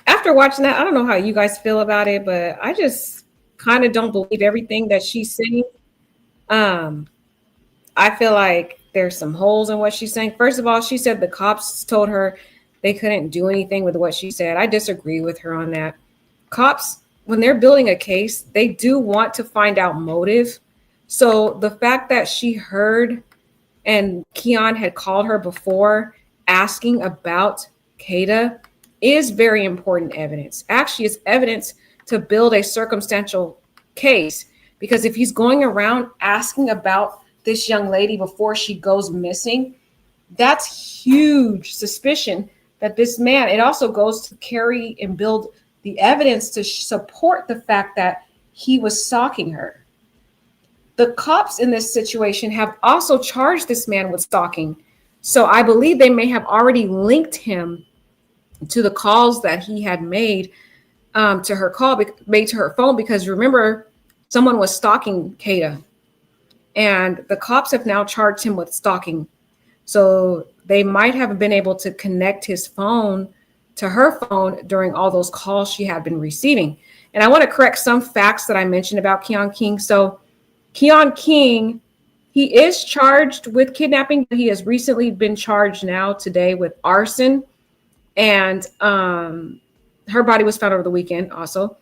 After watching that, I don't know how you guys feel about it, but I just kind of don't believe everything that she's saying. I feel like there's some holes in what she's saying. First of all, she said the cops told her they couldn't do anything with what she said. I disagree with her on that. Cops, when they're building a case, they do want to find out motive. So the fact that she heard and Keon had called her before asking about Kada is very important evidence. Actually, it's evidence to build a circumstantial case, because if he's going around asking about this young lady before she goes missing, that's huge suspicion that this man, it also goes to carry and build the evidence to support the fact that he was stalking her. The cops in this situation have also charged this man with stalking. So I believe they may have already linked him to the calls that he had made to her phone, because remember, someone was stalking Kada, and the cops have now charged him with stalking. So they might have been able to connect his phone to her phone during all those calls she had been receiving. And I want to correct some facts that I mentioned about Keon King. So Keon King, he is charged with kidnapping, but he has recently been charged now today with arson. And her body was found over the weekend also.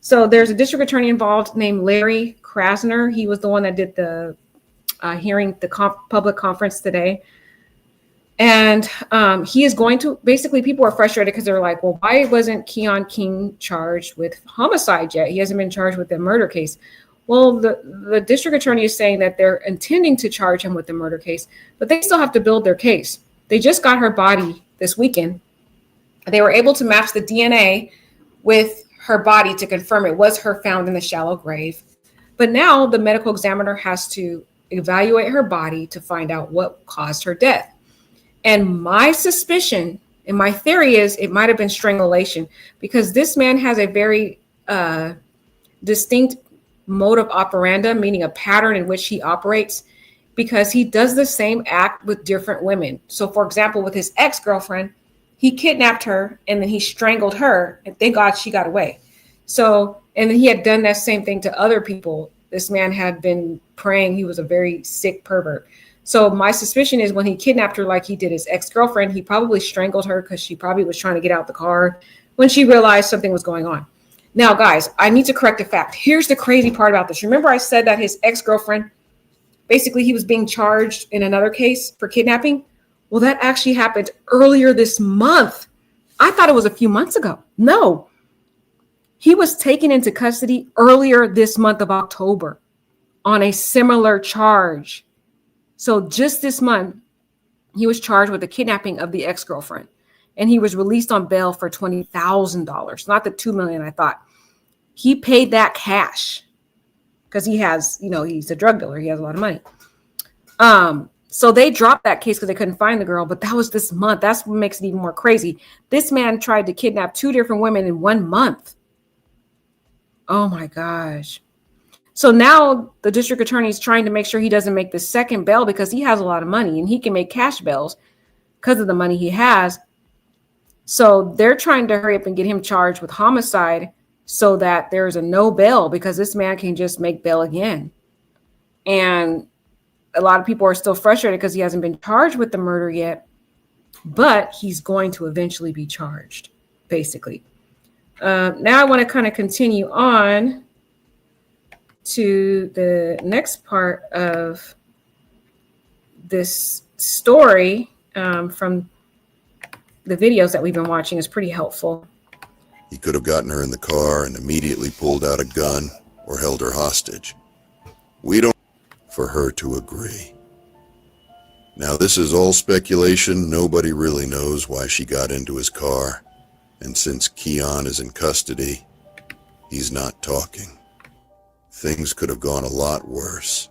So there's a district attorney involved named Larry Krasner. He was the one that did the hearing, the public conference today. And he is going to, basically people are frustrated because they're like, well, why wasn't Keon King charged with homicide yet? He hasn't been charged with the murder case. Well, the district attorney is saying that they're intending to charge him with the murder case, but they still have to build their case. They just got her body this weekend. They were able to match the DNA with her body to confirm it was her found in the shallow grave. But now the medical examiner has to evaluate her body to find out what caused her death. And my suspicion and my theory is it might have been strangulation, because this man has a very distinct mode of operandi, meaning a pattern in which he operates, because he does the same act with different women. So for example, with his ex-girlfriend, he kidnapped her and then he strangled her, and thank God she got away. So, and then he had done that same thing to other people. This man had been praying. He was a very sick pervert. So my suspicion is when he kidnapped her, like he did his ex-girlfriend, he probably strangled her because she probably was trying to get out the car when she realized something was going on. Now, guys, I need to correct a fact. Here's the crazy part about this. Remember I said that his ex-girlfriend, basically he was being charged in another case for kidnapping? Well, that actually happened earlier this month. I thought it was a few months ago. No, he was taken into custody earlier this month of October on a similar charge. So just this month, he was charged with the kidnapping of the ex-girlfriend, and he was released on bail for $20,000, not the $2 million I thought. He paid that cash because he has, he's a drug dealer. He has a lot of money. So they dropped that case because they couldn't find the girl, but that was this month. That's what makes it even more crazy. This man tried to kidnap 2 different women in 1 month. Oh my gosh. So now the district attorney is trying to make sure he doesn't make the second bail because he has a lot of money and he can make cash bails because of the money he has. So they're trying to hurry up and get him charged with homicide so that there's a no bail, because this man can just make bail again. And a lot of people are still frustrated because he hasn't been charged with the murder yet, but he's going to eventually be charged, basically. Now I want to kind of continue on to the next part of this story from the videos that we've been watching is pretty helpful. He could have gotten her in the car and immediately pulled out a gun or held her hostage. We don't for her to agree. Now, this is all speculation. Nobody really knows why she got into his car. And since Keon is in custody, he's not talking. Things could have gone a lot worse.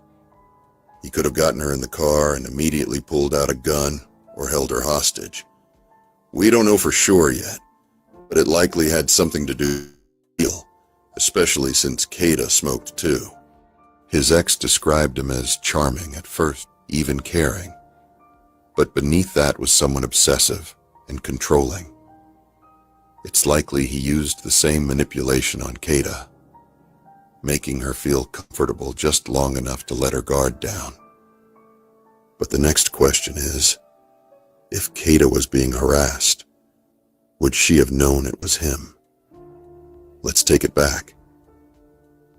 He could have gotten her in the car and immediately pulled out a gun or held her hostage. We don't know for sure yet, but it likely had something to do with the deal, especially since Kada smoked too. His ex described him as charming at first, even caring. But beneath that was someone obsessive and controlling. It's likely he used the same manipulation on Kada, making her feel comfortable just long enough to let her guard down. But the next question is, if Kada was being harassed, would she have known it was him? Let's take it back.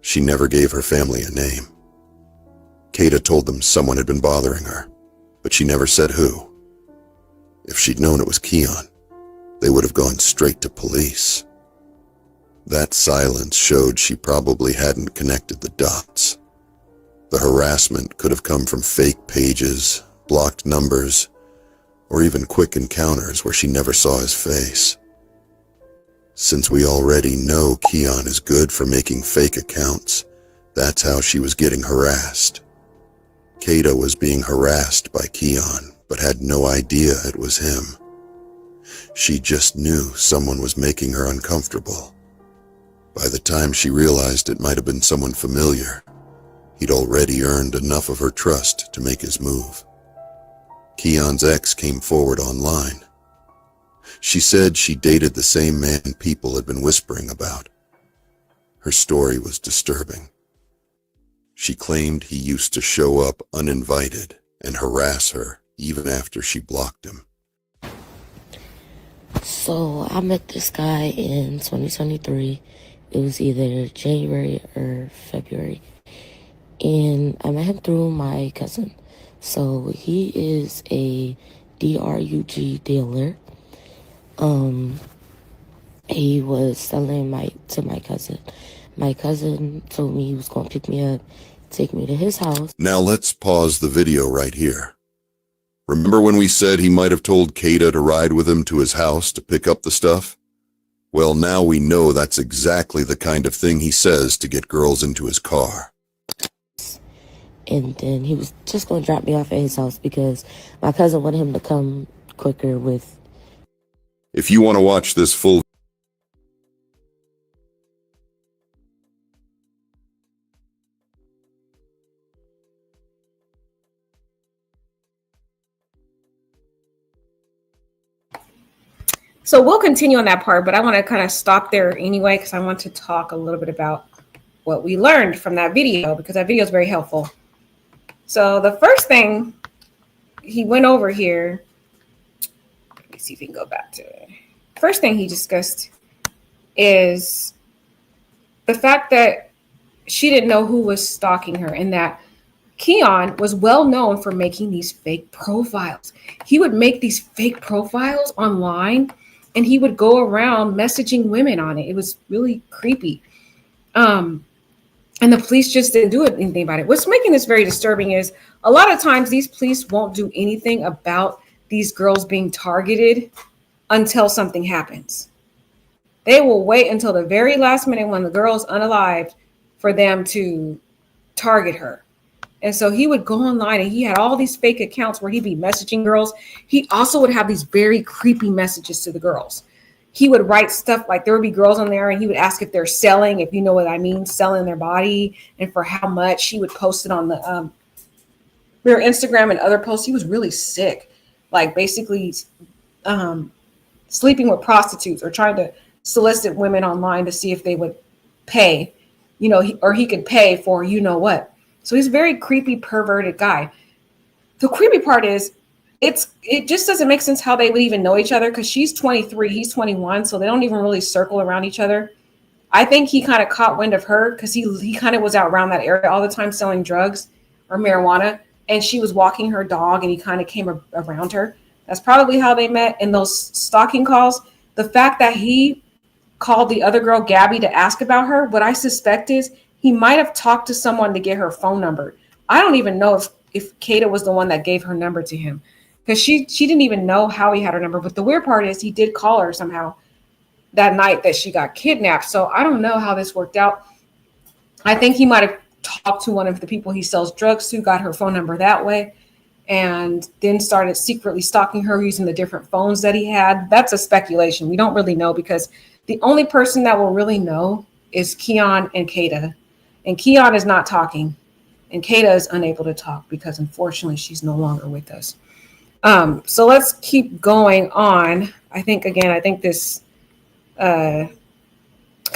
She never gave her family a name. Kada told them someone had been bothering her, but she never said who. If she'd known it was Keon, they would have gone straight to police. That silence showed she probably hadn't connected the dots. The harassment could have come from fake pages, blocked numbers, or even quick encounters where she never saw his face. Since we already know Keon is good for making fake accounts, that's how she was getting harassed. Kada was being harassed by Keon, but had no idea it was him. She just knew someone was making her uncomfortable. By the time she realized it might have been someone familiar, he'd already earned enough of her trust to make his move. Keon's ex came forward online. She said she dated the same man people had been whispering about. Her story was disturbing. She claimed he used to show up uninvited and harass her even after she blocked him. So I met this guy in 2023. It was either January or February. And I met him through my cousin. So he is a drug dealer. He was selling to my cousin. My cousin told me he was going to pick me up, take me to his house. Now let's pause the video right here. Remember when we said he might have told Kada to ride with him to his house to pick up the stuff? Well, now we know that's exactly the kind of thing he says to get girls into his car. And then he was just going to drop me off at his house because my cousin wanted him to come quicker with. If you want to watch this full So we'll continue on that part, but I want to kind of stop there anyway because I want to talk a little bit about what we learned from that video because that video is very helpful. So the first thing he went over here, let me see if we can go back to it. First thing he discussed is the fact that she didn't know who was stalking her and that Keon was well known for making these fake profiles. He would make these fake profiles online and he would go around messaging women on it. It was really creepy. And the police just didn't do anything about it. What's making this very disturbing is a lot of times these police won't do anything about these girls being targeted until something happens. They will wait until the very last minute when the girl's unalived for them to target her. And so he would go online and he had all these fake accounts where he'd be messaging girls. He also would have these very creepy messages to the girls. He would write stuff like there would be girls on there and he would ask if they're selling, if you know what I mean, selling their body and for how much. He would post it on their Instagram and other posts. He was really sick, like basically sleeping with prostitutes or trying to solicit women online to see if they would pay, or he could pay for you know what. So he's a very creepy, perverted guy. The creepy part is it just doesn't make sense how they would even know each other because she's 23, he's 21, so they don't even really circle around each other. I think he kind of caught wind of her because he kind of was out around that area all the time selling drugs or marijuana. and she was walking her dog and he kind of came around her. That's probably how they met in those stalking calls. The fact that he called the other girl Gabby to ask about her, what I suspect is he might have talked to someone to get her phone number. I don't even know if Kada was the one that gave her number to him, because she didn't even know how he had her number. But the weird part is he did call her somehow that night that she got kidnapped. So I don't know how this worked out. I think he might have talked to one of the people he sells drugs to, got her phone number that way, and then started secretly stalking her using the different phones that he had. That's a speculation. We don't really know, because the only person that will really know is Keon and Kada. And Keon is not talking, and Kada is unable to talk because unfortunately she's no longer with us. So let's keep going on. I think this kind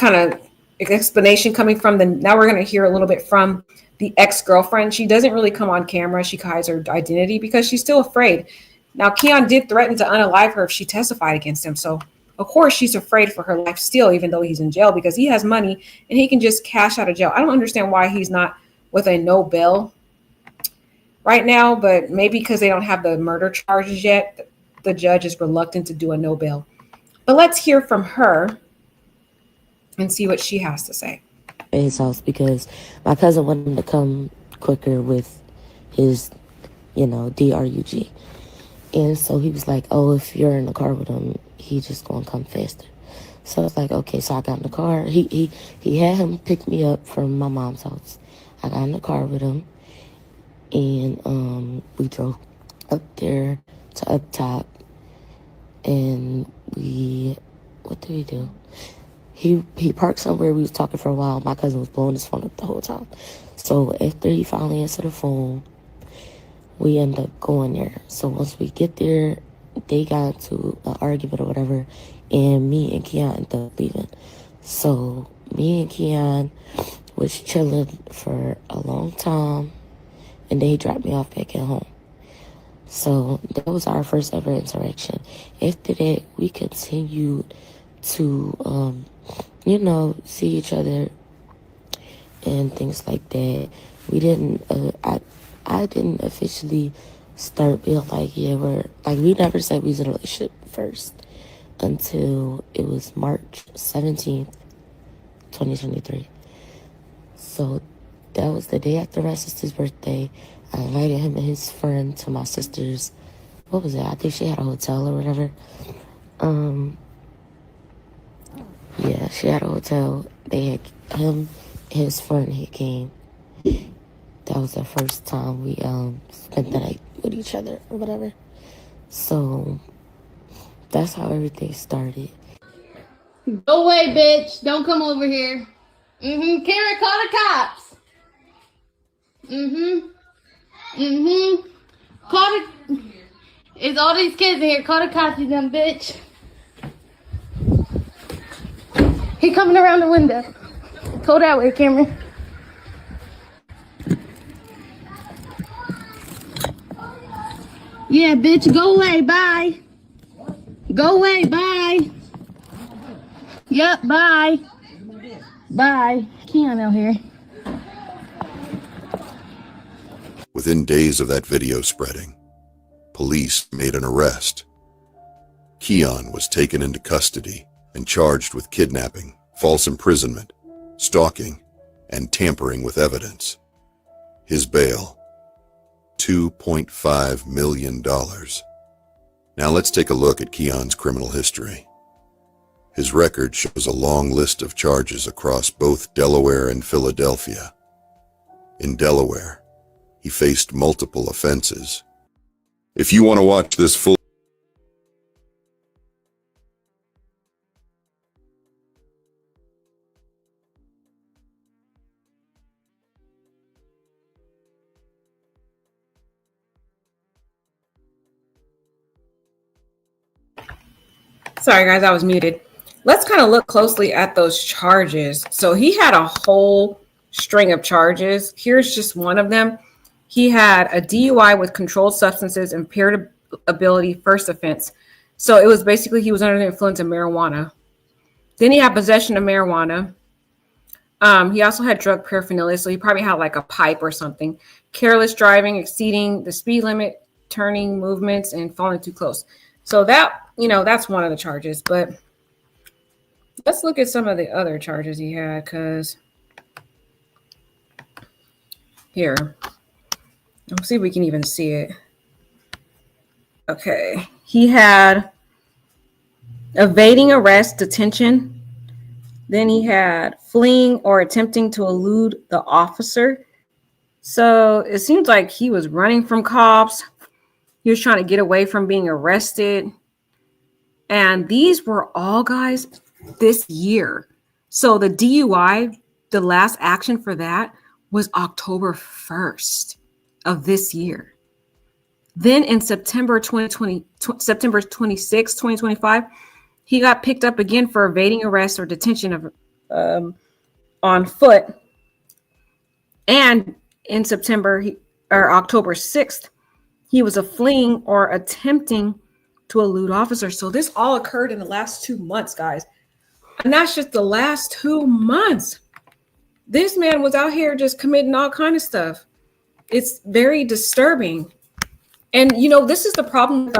of explanation coming from now we're going to hear a little bit from the ex-girlfriend. She doesn't really come on camera. She hides her identity because she's still afraid. Now, Keon did threaten to unalive her if she testified against him. So, of course, she's afraid for her life still, even though he's in jail, because he has money and he can just cash out of jail. I don't understand why he's not with a no bail right now, but maybe because they don't have the murder charges yet, the judge is reluctant to do a no bail. But let's hear from her and see what she has to say. At his house because my cousin wanted him to come quicker with his, DRUG. And so he was like, oh, if you're in the car with him, he just gonna come faster. So I was like, okay. So I got in the car. He had him pick me up from my mom's house. I got in the car with him, and we drove up there to up top, and what did we do? He parked somewhere. We was talking for a while. My cousin was blowing his phone up the whole time. So after he finally answered the phone, we end up going there. So once we get there, they got into an argument or whatever, and me and Keon ended up leaving. So me and Keon was chilling for a long time, and they dropped me off back at home. So that was our first ever interaction. After that, we continued to, see each other and things like that. We didn't, I didn't officially start being like, we never said we was in a relationship first until it was March 17th, 2023. So that was the day after my sister's birthday. I invited him and his friend to my sister's, what was it? I think she had a hotel or whatever. Yeah, she had a hotel. They had him and his friend, he came. That was the first time we spent the night with each other or whatever. So that's how everything started. Go away, bitch. Don't come over here. Karen, call the cops. Call the... It's all these kids in here. Call the cops, you dumb bitch. He coming around the window. Go that way, Cameron. Yeah, bitch, go away, bye. Go away, bye. Yep, bye. Bye. Keon out here. Within days of that video spreading, police made an arrest. Keon was taken into custody and charged with kidnapping, false imprisonment, stalking, and tampering with evidence. His bail, $2.5 million. Now let's take a look at Keon's criminal history. His record shows a long list of charges across both Delaware and Philadelphia. In Delaware, he faced multiple offenses. If you want to watch this full Sorry, guys, I was muted. Let's kind of look closely at those charges. So he had a whole string of charges. Here's just one of them. He had a DUI with controlled substances, impaired ability, first offense. So it was basically he was under the influence of marijuana. Then he had possession of marijuana, He also had drug paraphernalia, so he probably had like a pipe or something. Careless driving, exceeding the speed limit, turning movements, and falling too close. So that, that's one of the charges. But let's look at some of the other charges he had, because here, let's see if we can even see it. Okay, he had evading arrest, detention. Then he had fleeing or attempting to elude the officer. So it seems like he was running from cops. He was trying to get away from being arrested. And these were all, guys, this year. So the DUI, the last action for that was October 1st of this year. Then in September 26, 2025, he got picked up again for evading arrest or detention of on foot. And in October 6th, he was fleeing or attempting to elude officers. So this all occurred in the last 2 months, guys. And that's just the last 2 months. This man was out here just committing all kind of stuff. It's very disturbing. And this is the problem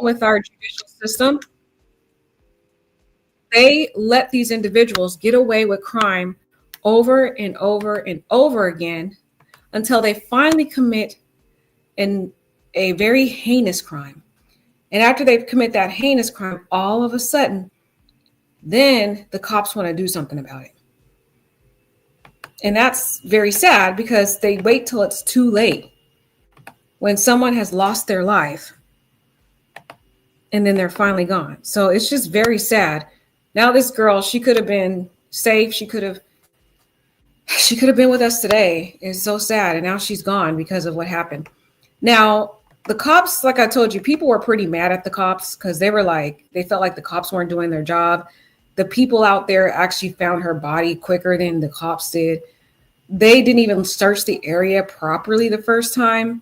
with our judicial system. They let these individuals get away with crime over and over and over again until they finally commit a very heinous crime. And after they commit that heinous crime, all of a sudden, then the cops want to do something about it. And that's very sad because they wait till it's too late when someone has lost their life and then they're finally gone. So it's just very sad. Now this girl, she could have been safe. She could have been with us today. It's so sad. And now she's gone because of what happened. Now, the cops, like I told you, people were pretty mad at the cops because they felt like the cops weren't doing their job. The people out there actually found her body quicker than the cops did. They didn't even search the area properly the first time,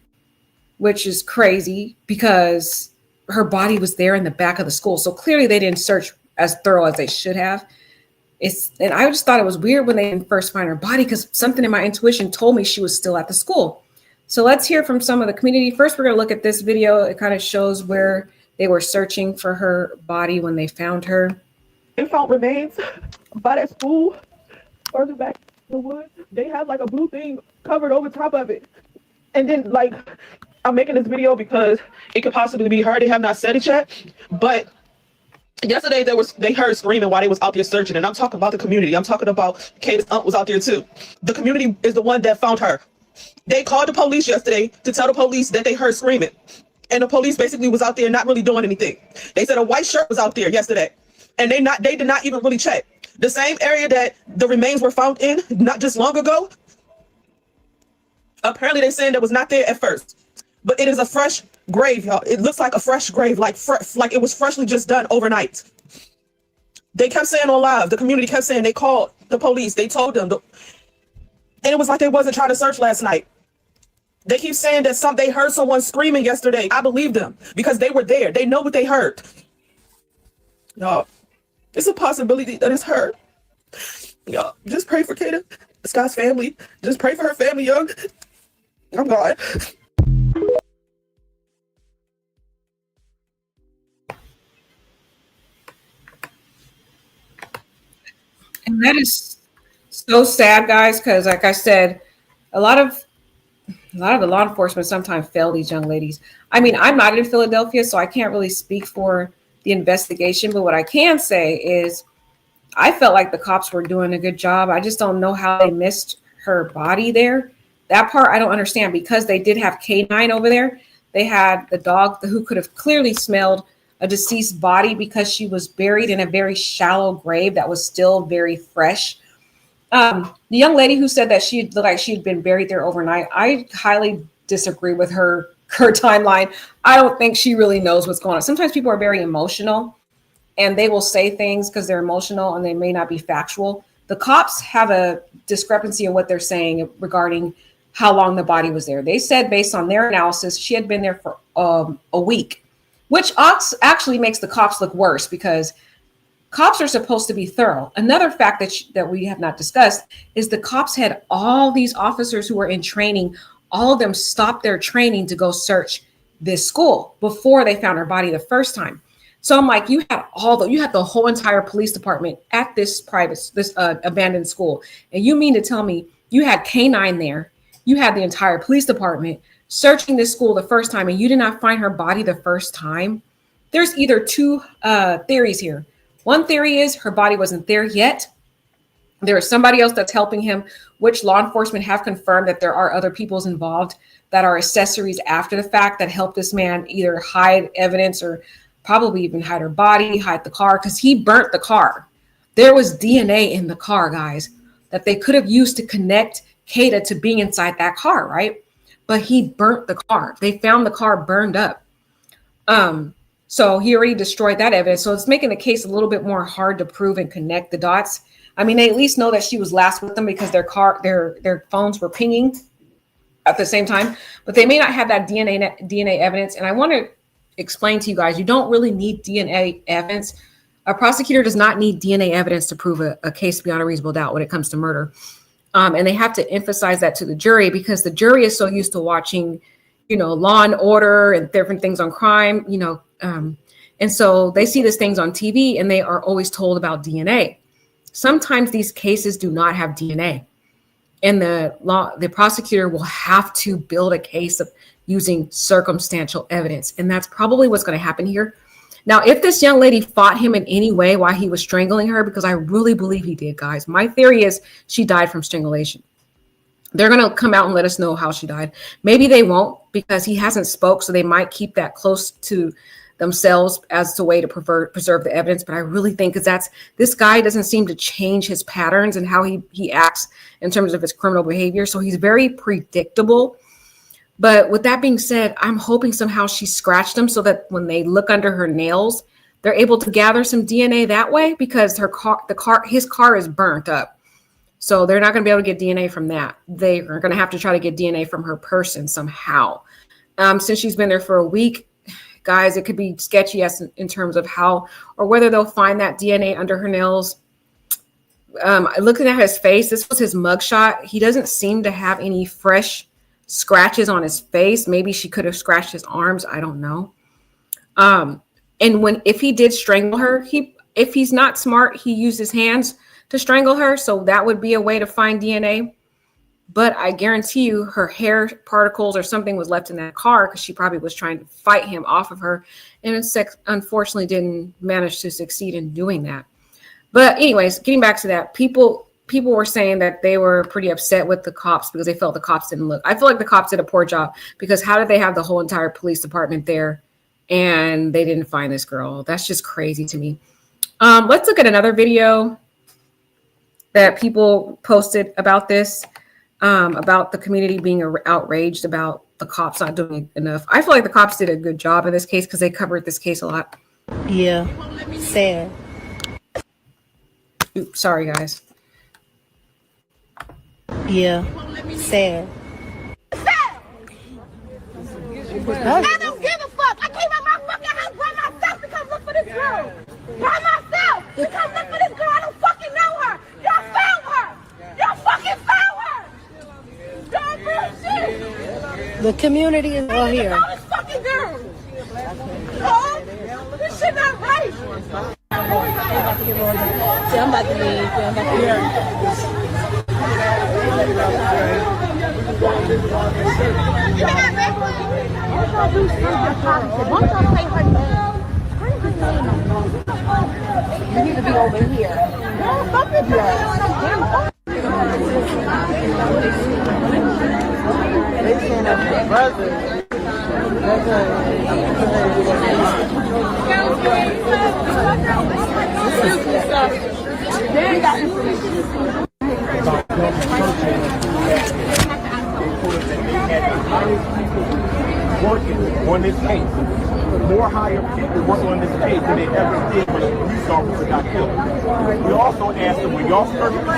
which is crazy because her body was there in the back of the school. So clearly they didn't search as thorough as they should have. And I just thought it was weird when they didn't first find her body because something in my intuition told me she was still at the school. So let's hear from some of the community. First, we're going to look at this video. It kind of shows where they were searching for her body when they found her. They found remains by that school further back in the woods. They had like a blue thing covered over top of it. And then I'm making this video because it could possibly be her. They have not said it yet. But yesterday they heard screaming while they was out there searching. And I'm talking about the community. I'm talking about Kada's aunt was out there too. The community is the one that found her. They called the police yesterday to tell the police that they heard screaming. And the police basically was out there not really doing anything. They said a white shirt was out there yesterday. And they did not even really check. The same area that the remains were found in not just long ago. Apparently they saying that was not there at first. But it is a fresh grave, y'all. It looks like a fresh grave, like it was freshly just done overnight. They kept saying on live, the community kept saying they called the police. They told them. And it was like they wasn't trying to search last night. They keep saying that they heard someone screaming yesterday. I believe them because they were there. They know what they heard. Y'all, it's a possibility that it's her. Y'all, just pray for Kada, Scott's family. Just pray for her family, young. I'm God. And that is so sad, guys, because like I said, a lot of the law enforcement sometimes fail these young ladies. I mean, I'm not in Philadelphia, so I can't really speak for the investigation. But what I can say is I felt like the cops were doing a good job. I just don't know how they missed her body there. That part I don't understand because they did have K9 over there. They had the dog who could have clearly smelled a deceased body because she was buried in a very shallow grave that was still very fresh. The young lady who said that she looked like she'd been buried there overnight, I highly disagree with her timeline. I don't think she really knows what's going on. Sometimes people are very emotional and they will say things because they're emotional and they may not be factual. The cops have a discrepancy in what they're saying regarding how long the body was there. They said based on their analysis, she had been there for a week, which actually makes the cops look worse because Cops are supposed to be thorough. Another fact that we have not discussed is the cops had all these officers who were in training. All of them stopped their training to go search this school before they found her body the first time. So I'm like, you had the whole entire police department at this abandoned school, and you mean to tell me you had K-9 there, you had the entire police department searching this school the first time, and you did not find her body the first time? There's either two theories here. One theory is her body wasn't there yet. There is somebody else that's helping him, which law enforcement have confirmed that there are other peoples involved that are accessories after the fact that help this man either hide evidence or probably even hide her body, hide the car, because he burnt the car. There was DNA in the car, guys, that they could have used to connect Kada to being inside that car, right? But he burnt the car. They found the car burned up. So he already destroyed that evidence. So it's making the case a little bit more hard to prove and connect the dots. I mean, they at least know that she was last with them because their phones were pinging at the same time, but they may not have that DNA evidence. And I want to explain to you guys, you don't really need DNA evidence. A prosecutor does not need DNA evidence to prove a case beyond a reasonable doubt when it comes to murder. And they have to emphasize that to the jury because the jury is so used to watching, Law and Order and different things on crime, and so they see these things on TV and they are always told about DNA. Sometimes these cases do not have DNA, and the prosecutor will have to build a case of using circumstantial evidence. And that's probably what's going to happen here. Now, if this young lady fought him in any way while he was strangling her, because I really believe he did, guys, my theory is she died from strangulation. They're going to come out and let us know how she died. Maybe they won't because he hasn't spoke. So they might keep that close to themselves as a way to preserve the evidence. But I really think because this guy doesn't seem to change his patterns and how he acts in terms of his criminal behavior. So he's very predictable. But with that being said, I'm hoping somehow she scratched him so that when they look under her nails, they're able to gather some DNA that way because his car is burnt up. So they're not going to be able to get DNA from that. They are going to have to try to get DNA from her person somehow. Since she's been there for a week, guys, it could be sketchy in terms of how or whether they'll find that DNA under her nails. Looking at his face, this was his mugshot. He doesn't seem to have any fresh scratches on his face. Maybe she could have scratched his arms. I don't know. And if he did strangle her, if he's not smart, he used his hands to strangle her. So that would be a way to find DNA. But I guarantee you her hair particles or something was left in that car because she probably was trying to fight him off of her. And it unfortunately didn't manage to succeed in doing that. But anyways, getting back to that, people were saying that they were pretty upset with the cops because they felt the cops didn't look. I feel like the cops did a poor job because how did they have the whole entire police department there and they didn't find this girl? That's just crazy to me. Let's look at another video that people posted about this, about the community being outraged about the cops not doing enough. I feel like the cops did a good job in this case because they covered this case a lot. Yeah, sad. Oops, sorry, guys. Yeah, sad. I don't give a fuck. I came out my fucking house by myself to come look for this girl. By myself to come look for this girl. I don't fucking know her. Y'all found her. Y'all fucking found her. Y'all bullshit. The community is all here. This fucking girl. Oh, this shit not right. See, I'm about to leave. I'm about to leave. You need to be over here. They stand up for brothers. Working on this case. More hired people working on this case than they ever did when a police officer got killed. We also asked them, when y'all search the school,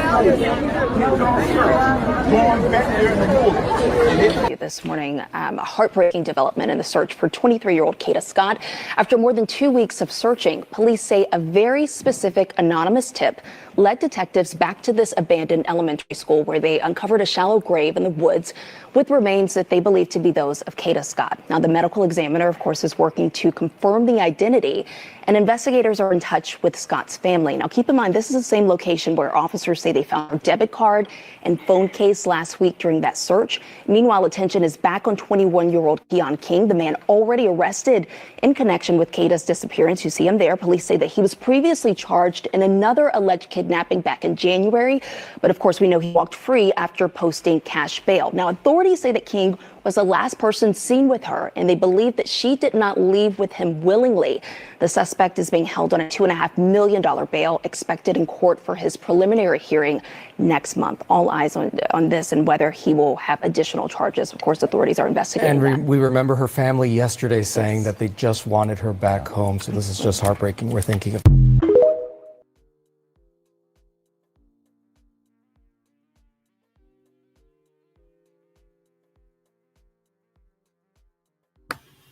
going back there in the woods, and early this morning, a heartbreaking development in the search for 23-year-old Kada Scott. After more than 2 weeks of searching, police say a very specific anonymous tip led detectives back to this abandoned elementary school where they uncovered a shallow grave in the woods with remains that they believe to be those of Kada Scott. Now, the medical examiner, of course, is working to confirm the identity, and investigators are in touch with Scott's family. Now, keep in mind, this is the same location where officers say they found her debit card and phone case last week during that search. Meanwhile, attention is back on 21-year-old Keon King, the man already arrested in connection with Kada's disappearance. You see him there. Police say that he was previously charged in another alleged kidnapping back in January. But of course, we know he walked free after posting cash bail. Now, authorities say that King was the last person seen with her, and they believe that she did not leave with him willingly. The suspect is being held on a $2.5 million bail, expected in court for his preliminary hearing next month. All eyes on this and whether he will have additional charges. Of course, authorities are investigating that. And we remember her family yesterday saying that they just wanted her back home. So this is just heartbreaking. We're thinking of...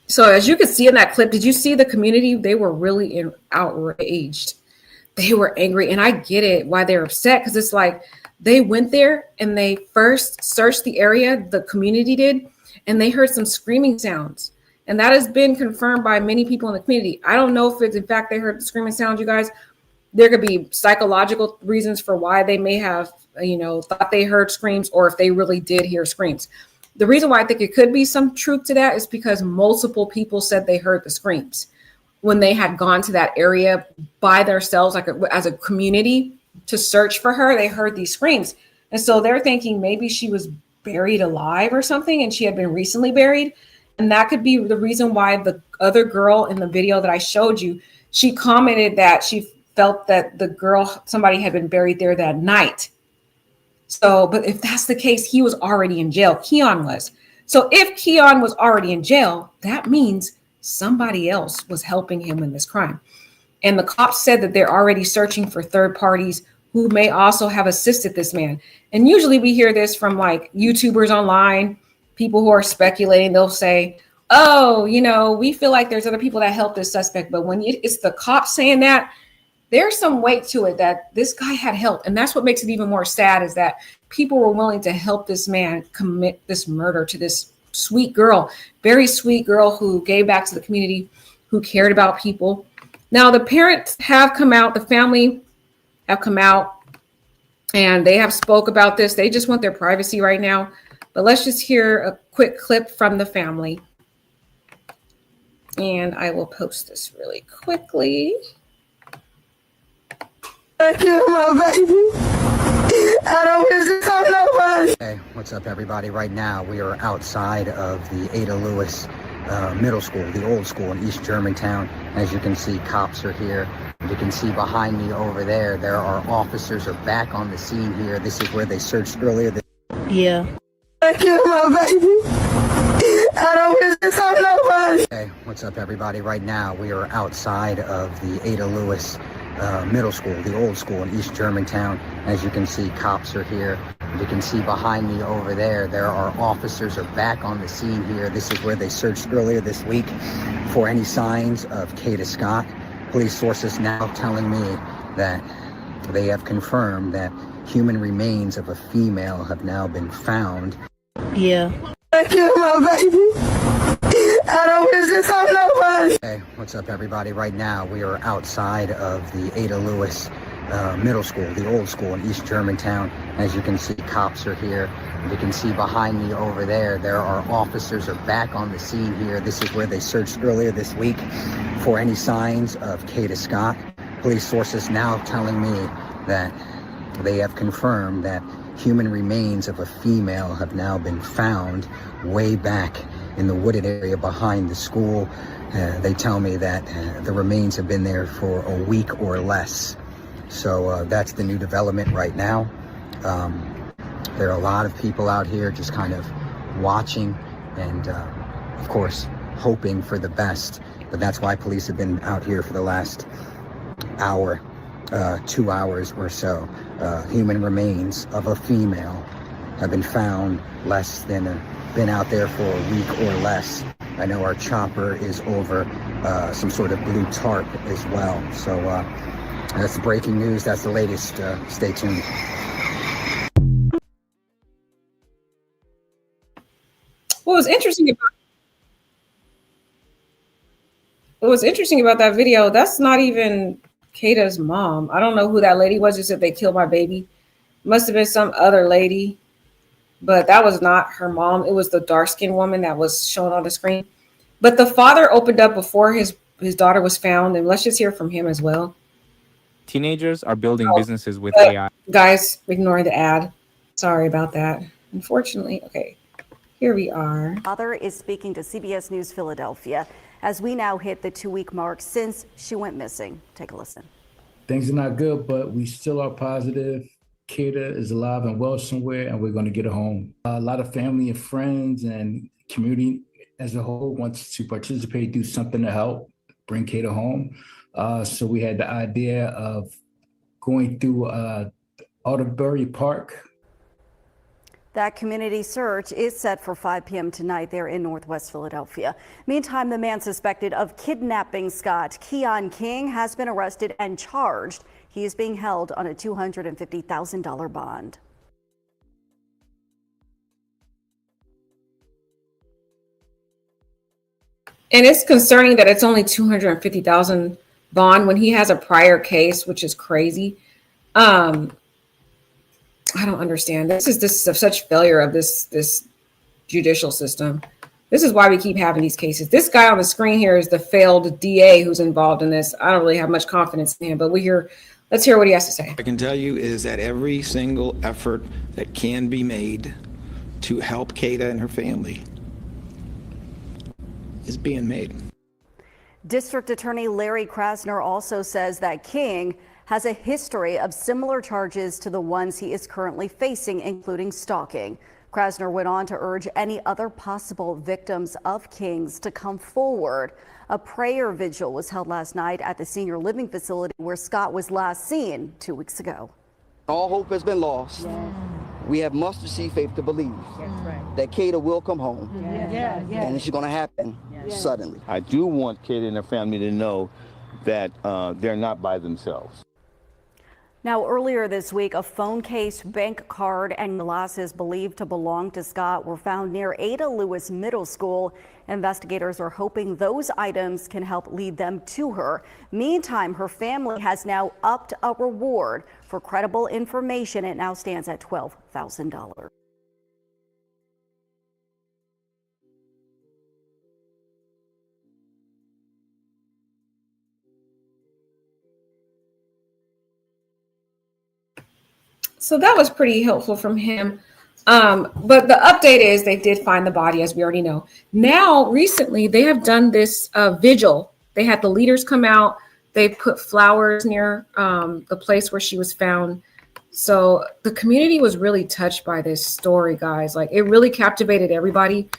So as you can see in that clip, did you see the community? They were really outraged. They were angry. And I get it why they're upset, because it's like they went there and they first searched the area, the community did, and they heard some screaming sounds. And that has been confirmed by many people in the community. I don't know if it's in fact they heard the screaming sounds, you guys. There could be psychological reasons for why they may have, thought they heard screams, or if they really did hear screams. The reason why I think it could be some truth to that is because multiple people said they heard the screams when they had gone to that area by themselves, like as a community, to search for her. They heard these screams. And so they're thinking maybe she was buried alive or something, and she had been recently buried. And that could be the reason why the other girl in the video that I showed you, she commented that she felt that somebody had been buried there that night. So, but if that's the case, he was already in jail. Keon was. So if Keon was already in jail, that means somebody else was helping him in this crime. And the cops said that they're already searching for third parties who may also have assisted this man. And usually we hear this from like YouTubers online, people who are speculating. They'll say, oh, we feel like there's other people that helped this suspect. But when it's the cops saying that, there's some weight to it that this guy had help. And that's what makes it even more sad, is that people were willing to help this man commit this murder to this sweet girl, very sweet girl who gave back to the community, who cared about people. Now, the parents have come out, the family have come out, and they have spoke about this. They just want their privacy right now. But let's just hear a quick clip from the family. And I will post this really quickly. I killed my baby. I don't wish this on nobody. Hey, what's up, everybody? Right now, we are outside of the Ada Lewis Middle School, the old school in East Germantown. As you can see, cops are here. You can see behind me over there, there are officers are back on the scene here. This is where they searched earlier. Yeah. I killed my baby. I don't wish this on nobody. Hey, what's up, everybody? Right now, we are outside of the Ada Lewis Middle School, the old school in East Germantown. As you can see, cops are here. You can see behind me over there, there are officers are back on the scene here. This is where they searched earlier this week for any signs of Kada Scott. Police sources now telling me that they have confirmed that human remains of a female have now been found. Yeah. I killed my baby. I don't wish this on nobody. Hey, what's up, everybody? Right now, we are outside of the Ada Lewis Middle School, the old school in East Germantown. As you can see, cops are here. You can see behind me over there, there are officers are back on the scene here. This is where they searched earlier this week for any signs of Kada Scott. Police sources now telling me that they have confirmed that human remains of a female have now been found way back in the wooded area behind the school. They tell me that the remains have been there for a week or less. So that's the new development right now. There are a lot of people out here just kind of watching and, of course, hoping for the best. But that's why police have been out here for the last hour, 2 hours or so. Human remains of a female have been found less than been out there for a week or less. I know our chopper is over some sort of blue tarp as well. So that's the breaking news. That's the latest. Stay tuned. What was interesting about that video, that's not even Kada's mom. I don't know who that lady was who said they killed my baby. Must have been some other lady, but that was not her mom. It was the dark-skinned woman that was shown on the screen. But the father opened up before his daughter was found, and let's just hear from him as well. Teenagers are building businesses with But, AI. Guys, ignoring the ad. Sorry about that. Unfortunately, okay. Here we are. Father is speaking to CBS News Philadelphia as we now hit the 2-week mark since she went missing. Take a listen. Things are not good, but we still are positive. Kada is alive and well somewhere, and we're going to get her home. A lot of family and friends and community as a whole wants to participate, do something to help bring Kada home. So we had the idea of going through Alderbury Park. That community search is set for 5 p.m. tonight there in Northwest Philadelphia. Meantime, the man suspected of kidnapping Scott, Keon King, has been arrested and charged. He is being held on a $250,000 bond. And it's concerning that it's only $250,000 bond when he has a prior case, which is crazy. I don't understand. This is such failure of this judicial system. This is why we keep having these cases. This guy on the screen here is the failed DA who's involved in this. I don't really have much confidence in him, but let's hear what he has to say. I can tell you is that every single effort that can be made to help Kada and her family is being made. District Attorney Larry Krasner also says that King has a history of similar charges to the ones he is currently facing, including stalking. Krasner went on to urge any other possible victims of King's to come forward. A prayer vigil was held last night at the senior living facility where Scott was last seen 2 weeks ago. All hope has been lost. Yes. We have mustard seed faith to believe that Kada will come home. And it's going to happen suddenly. I do want Kada and her family to know that they're not by themselves. Now, earlier this week, a phone case, bank card, and glasses believed to belong to Scott were found near Ada Lewis Middle School. Investigators are hoping those items can help lead them to her. Meantime, her family has now upped a reward for credible information. It now stands at $12,000. So that was pretty helpful from him. But the update is they did find the body, as we already know. Now, recently, they have done this vigil. They had the leaders come out. They put flowers near the place where she was found. So the community was really touched by this story, guys. Like, it really captivated everybody.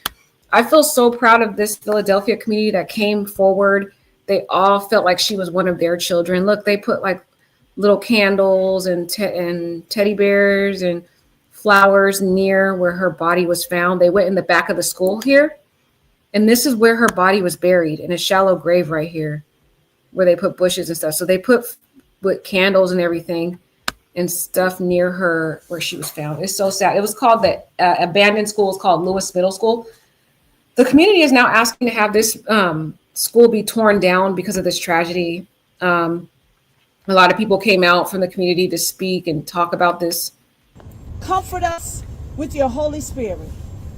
I feel so proud of this Philadelphia community that came forward. They all felt like she was one of their children. Look, they put like little candles and teddy bears and flowers near where her body was found. They went in the back of the school here, and this is where her body was buried, in a shallow grave right here where they put bushes and stuff. So they put with candles and everything and stuff near her where she was found. It's so sad. It was called the abandoned school. It's called Lewis Middle School. The community is now asking to have this school be torn down because of this tragedy. A lot of people came out from the community to speak and talk about this. Comfort us with your Holy Spirit.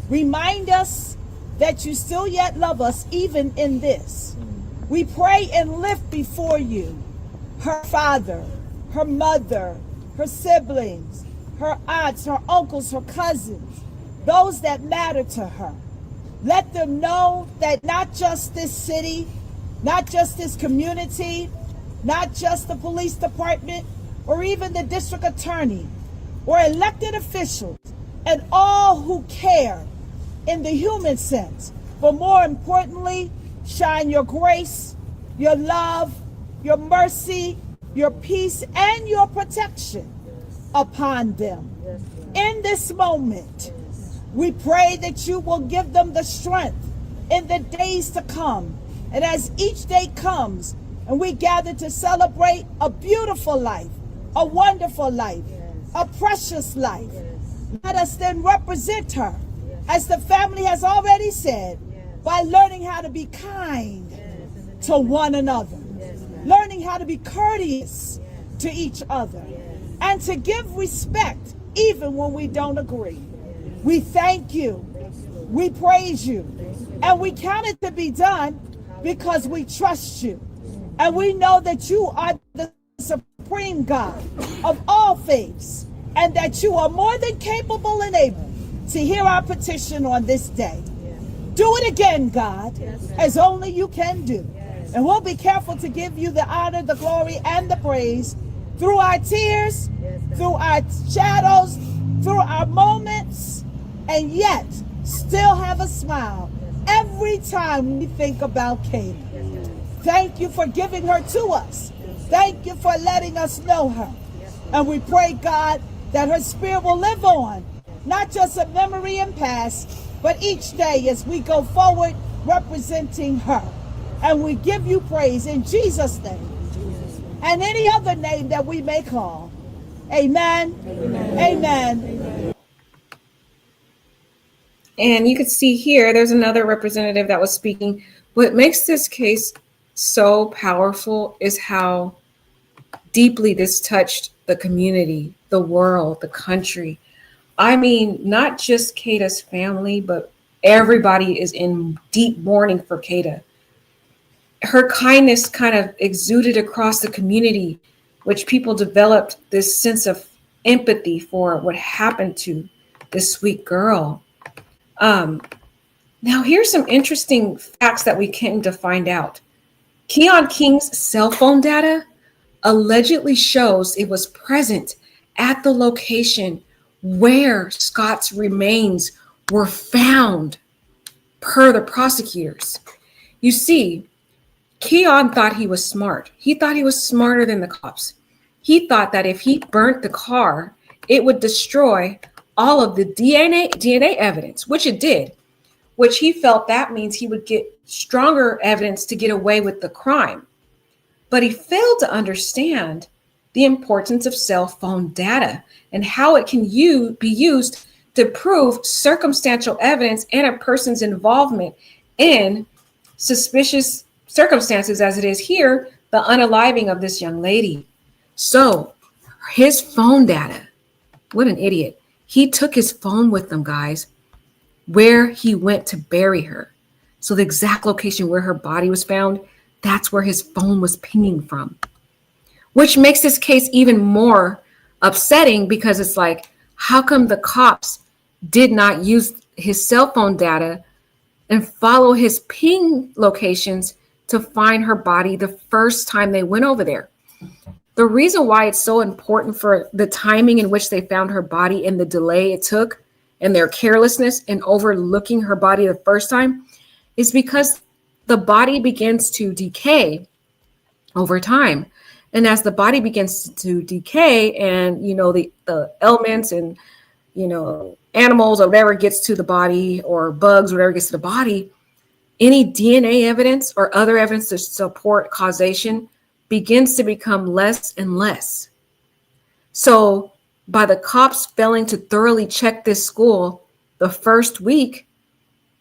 Remind us that you still yet love us even in this. We pray and lift before you her father, her mother, her siblings, her aunts, her uncles, her cousins, those that matter to her. Let them know that not just this city, not just this community, not just the police department or even the district attorney or elected officials and all who care in the human sense, but more importantly, shine your grace, your love, your mercy, your peace, and your protection upon them. In this moment, We pray that you will give them the strength in the days to come. And as each day comes and we gather to celebrate a beautiful life, a wonderful life, a precious life, let us then represent her, as the family has already said, by learning how to be kind to one another, learning how to be courteous to each other, and to give respect even when we don't agree. We thank you, we praise you, and we count it to be done because we trust you. And we know that you are the supreme God of all faiths, and that you are more than capable and able to hear our petition on this day. Do it again, God, as only you can do. And we'll be careful to give you the honor, the glory, and the praise through our tears, through our shadows, through our moments, and yet still have a smile every time we think about Kada. Thank you for giving her to us. Thank you for letting us know her. And we pray, God, that her spirit will live on, not just a memory and past, but each day as we go forward representing her. And we give you praise in Jesus' name and any other name that we may call. Amen. Amen. Amen. And you can see here, there's another representative that was speaking. What makes this case so powerful is how deeply this touched the community, the world, the country. I mean, not just Kada's family, but everybody is in deep mourning for Kada. Her kindness kind of exuded across the community, which people developed this sense of empathy for what happened to this sweet girl. Now, here's some interesting facts that we came to find out. Keon King's cell phone data allegedly shows it was present at the location where Scott's remains were found, per the prosecutors. You see, Keon thought he was smart. He thought he was smarter than the cops. He thought that if he burnt the car, it would destroy all of the DNA evidence, which it did, which he felt that means he would get stronger evidence to get away with the crime. But he failed to understand the importance of cell phone data and how it can be used to prove circumstantial evidence and a person's involvement in suspicious circumstances, as it is here, the unaliving of this young lady. So his phone data, what an idiot. He took his phone with him, guys, where he went to bury her. So the exact location where her body was found, that's where his phone was pinging from, which makes this case even more upsetting because it's like, how come the cops did not use his cell phone data and follow his ping locations to find her body the first time they went over there? The reason why it's so important for the timing in which they found her body and the delay it took and their carelessness in overlooking her body the first time is because the body begins to decay over time. And as the body begins to decay and, the elements and, animals or whatever gets to the body or bugs, whatever gets to the body, any DNA evidence or other evidence to support causation begins to become less and less. So by the cops failing to thoroughly check this school the first week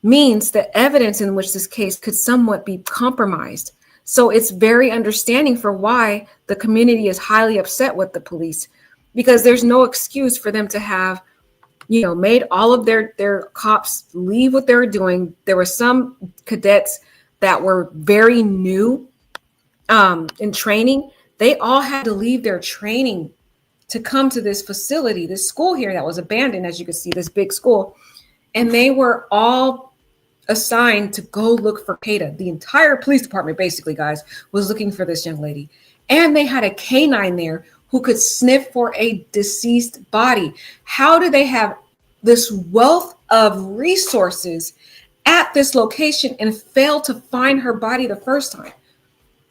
means the evidence in which this case could somewhat be compromised. So it's very understanding for why the community is highly upset with the police, because there's no excuse for them to have, made all of their cops leave what they were doing. There were some cadets that were very new in training. They all had to leave their training to come to this facility, this school here that was abandoned, as you can see, this big school. And they were all assigned to go look for Kada. The entire police department, basically, guys, was looking for this young lady. And they had a canine there who could sniff for a deceased body. How do they have this wealth of resources at this location and fail to find her body the first time?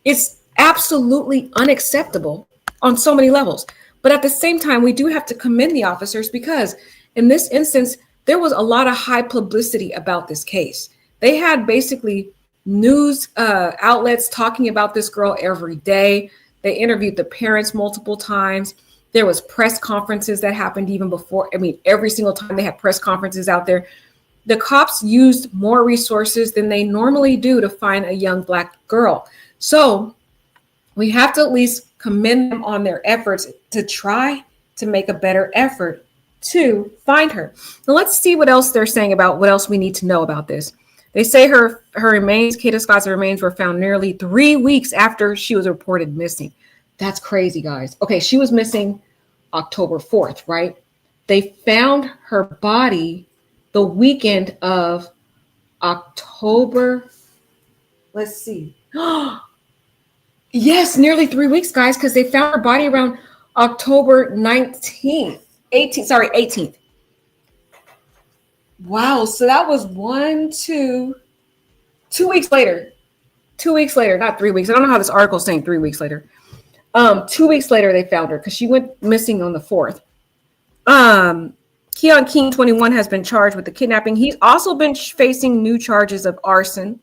It's absolutely unacceptable on so many levels. But at the same time, we do have to commend the officers because in this instance, there was a lot of high publicity about this case. They had basically news outlets talking about this girl every day. They interviewed the parents multiple times. There was press conferences that happened even before. I mean, every single time they had press conferences out there. The cops used more resources than they normally do to find a young Black girl. So we have to at least commend them on their efforts to try to make a better effort to find her. Now let's see what else they're saying about what else we need to know about this. They say her remains, Kada Scott's remains, were found nearly 3 weeks after she was reported missing. That's crazy, guys. Okay, she was missing October 4th, right? They found her body the weekend of October. Let's see. Yes, nearly 3 weeks, guys, because they found her body around October 19th, 18th. Wow, so that was 2 weeks later. 2 weeks later, not 3 weeks. I don't know how this article is saying 3 weeks later. 2 weeks later, they found her because she went missing on the 4th. Keon King, 21, has been charged with the kidnapping. He's also been facing new charges of arson.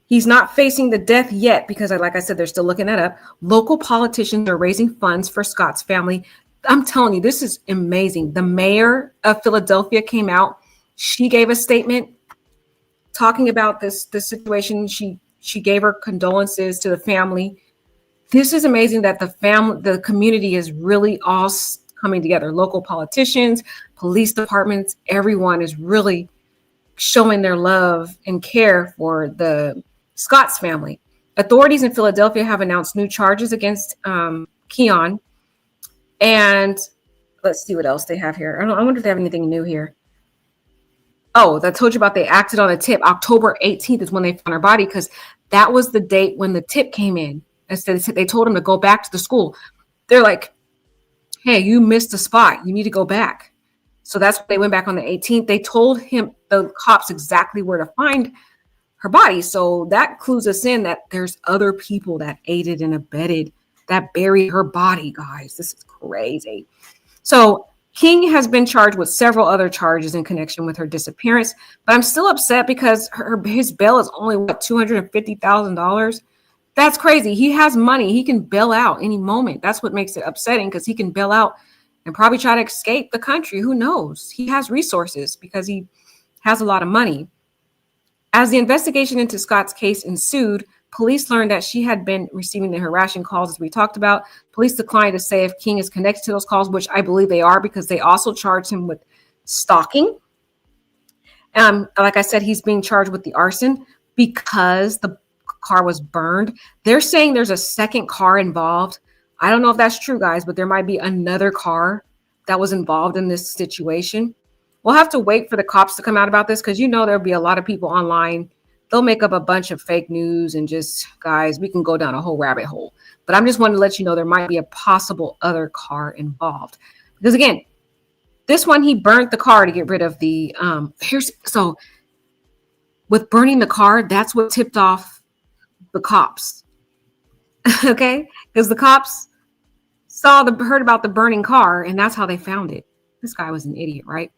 He's not facing the death yet because, like I said, they're still looking that up. Local politicians are raising funds for Scott's family. I'm telling you, this is amazing. The mayor of Philadelphia came out. She gave a statement talking about this situation. She gave her condolences to the family. This is amazing that the community is really all coming together. Local politicians, police departments, everyone is really showing their love and care for the Scott's family. Authorities in Philadelphia have announced new charges against Keon. And let's see what else they have here. I wonder if they have anything new here. Oh, I told you about they acted on a tip. October 18th is when they found her body because that was the date when the tip came in. Instead, they told him to go back to the school. They're like, hey, you missed a spot. You need to go back. So that's when they went back on the 18th. They told him, the cops, exactly where to find her body. So that clues us in that there's other people that aided and abetted, that buried her body, guys. This is crazy. So King has been charged with several other charges in connection with her disappearance, but I'm still upset because his bail is only, $250,000? That's crazy. He has money. He can bail out any moment. That's what makes it upsetting, because he can bail out and probably try to escape the country. Who knows? He has resources because he has a lot of money. As the investigation into Scott's case ensued, police learned that she had been receiving the harassing calls, as we talked about. Police declined to say if King is connected to those calls, which I believe they are, because they also charged him with stalking. Like I said, he's being charged with the arson because the car was burned. They're saying there's a second car involved. I don't know if that's true, guys, but there might be another car that was involved in this situation. We'll have to wait for the cops to come out about this, because there'll be a lot of people online. They'll make up a bunch of fake news and just, guys, we can go down a whole rabbit hole. But I'm just wanting to let you know there might be a possible other car involved. Because again, this one, he burnt the car to get rid of the, so with burning the car, that's what tipped off the cops. Okay? Because the cops heard about the burning car, and that's how they found it. This guy was an idiot, right?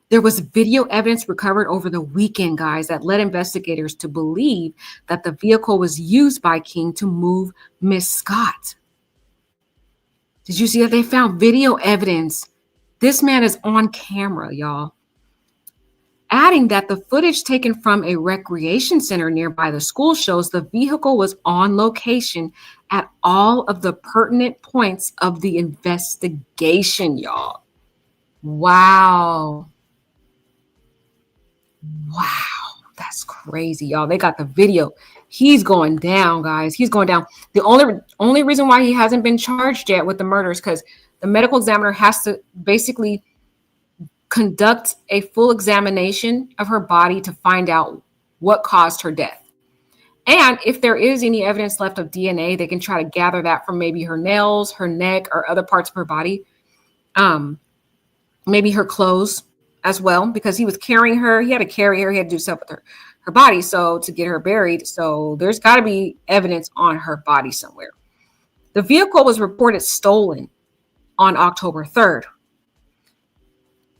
There was video evidence recovered over the weekend, guys, that led investigators to believe that the vehicle was used by King to move Miss Scott. Did you see that? They found video evidence. This man is on camera, y'all. Adding that the footage taken from a recreation center nearby the school shows the vehicle was on location at all of the pertinent points of the investigation, y'all. Wow. Wow, that's crazy, y'all. They got the video. He's going down, guys. He's going down. The only reason why he hasn't been charged yet with the murders, because the medical examiner has to basically conduct a full examination of her body to find out what caused her death. And if there is any evidence left of DNA, they can try to gather that from maybe her nails, her neck, or other parts of her body. Maybe her clothes as well, because he was carrying her. He had to carry her. He had to do stuff with her body, so to get her buried. So there's got to be evidence on her body somewhere. The vehicle was reported stolen on October 3rd.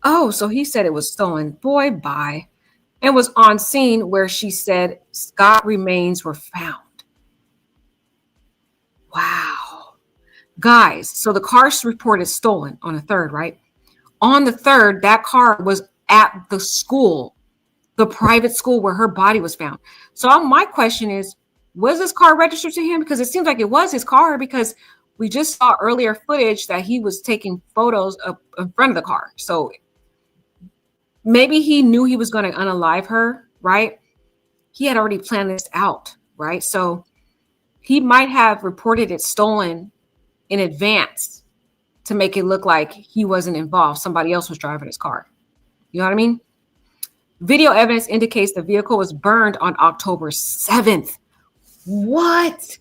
Oh, so he said it was stolen. Boy, bye. And was on scene where she said Scott remains were found. Wow. Guys, so the car's reported stolen on the 3rd, right? On the 3rd, that car was at the school, the private school where her body was found. So my question is, was this car registered to him? Because it seems like it was his car, because we just saw earlier footage that he was taking photos up in front of the car. So maybe he knew he was going to unalive her, right? He had already planned this out, right? So he might have reported it stolen in advance to make it look like he wasn't involved. Somebody else was driving his car. You know what I mean? Video evidence indicates the vehicle was burned on October 7th. What?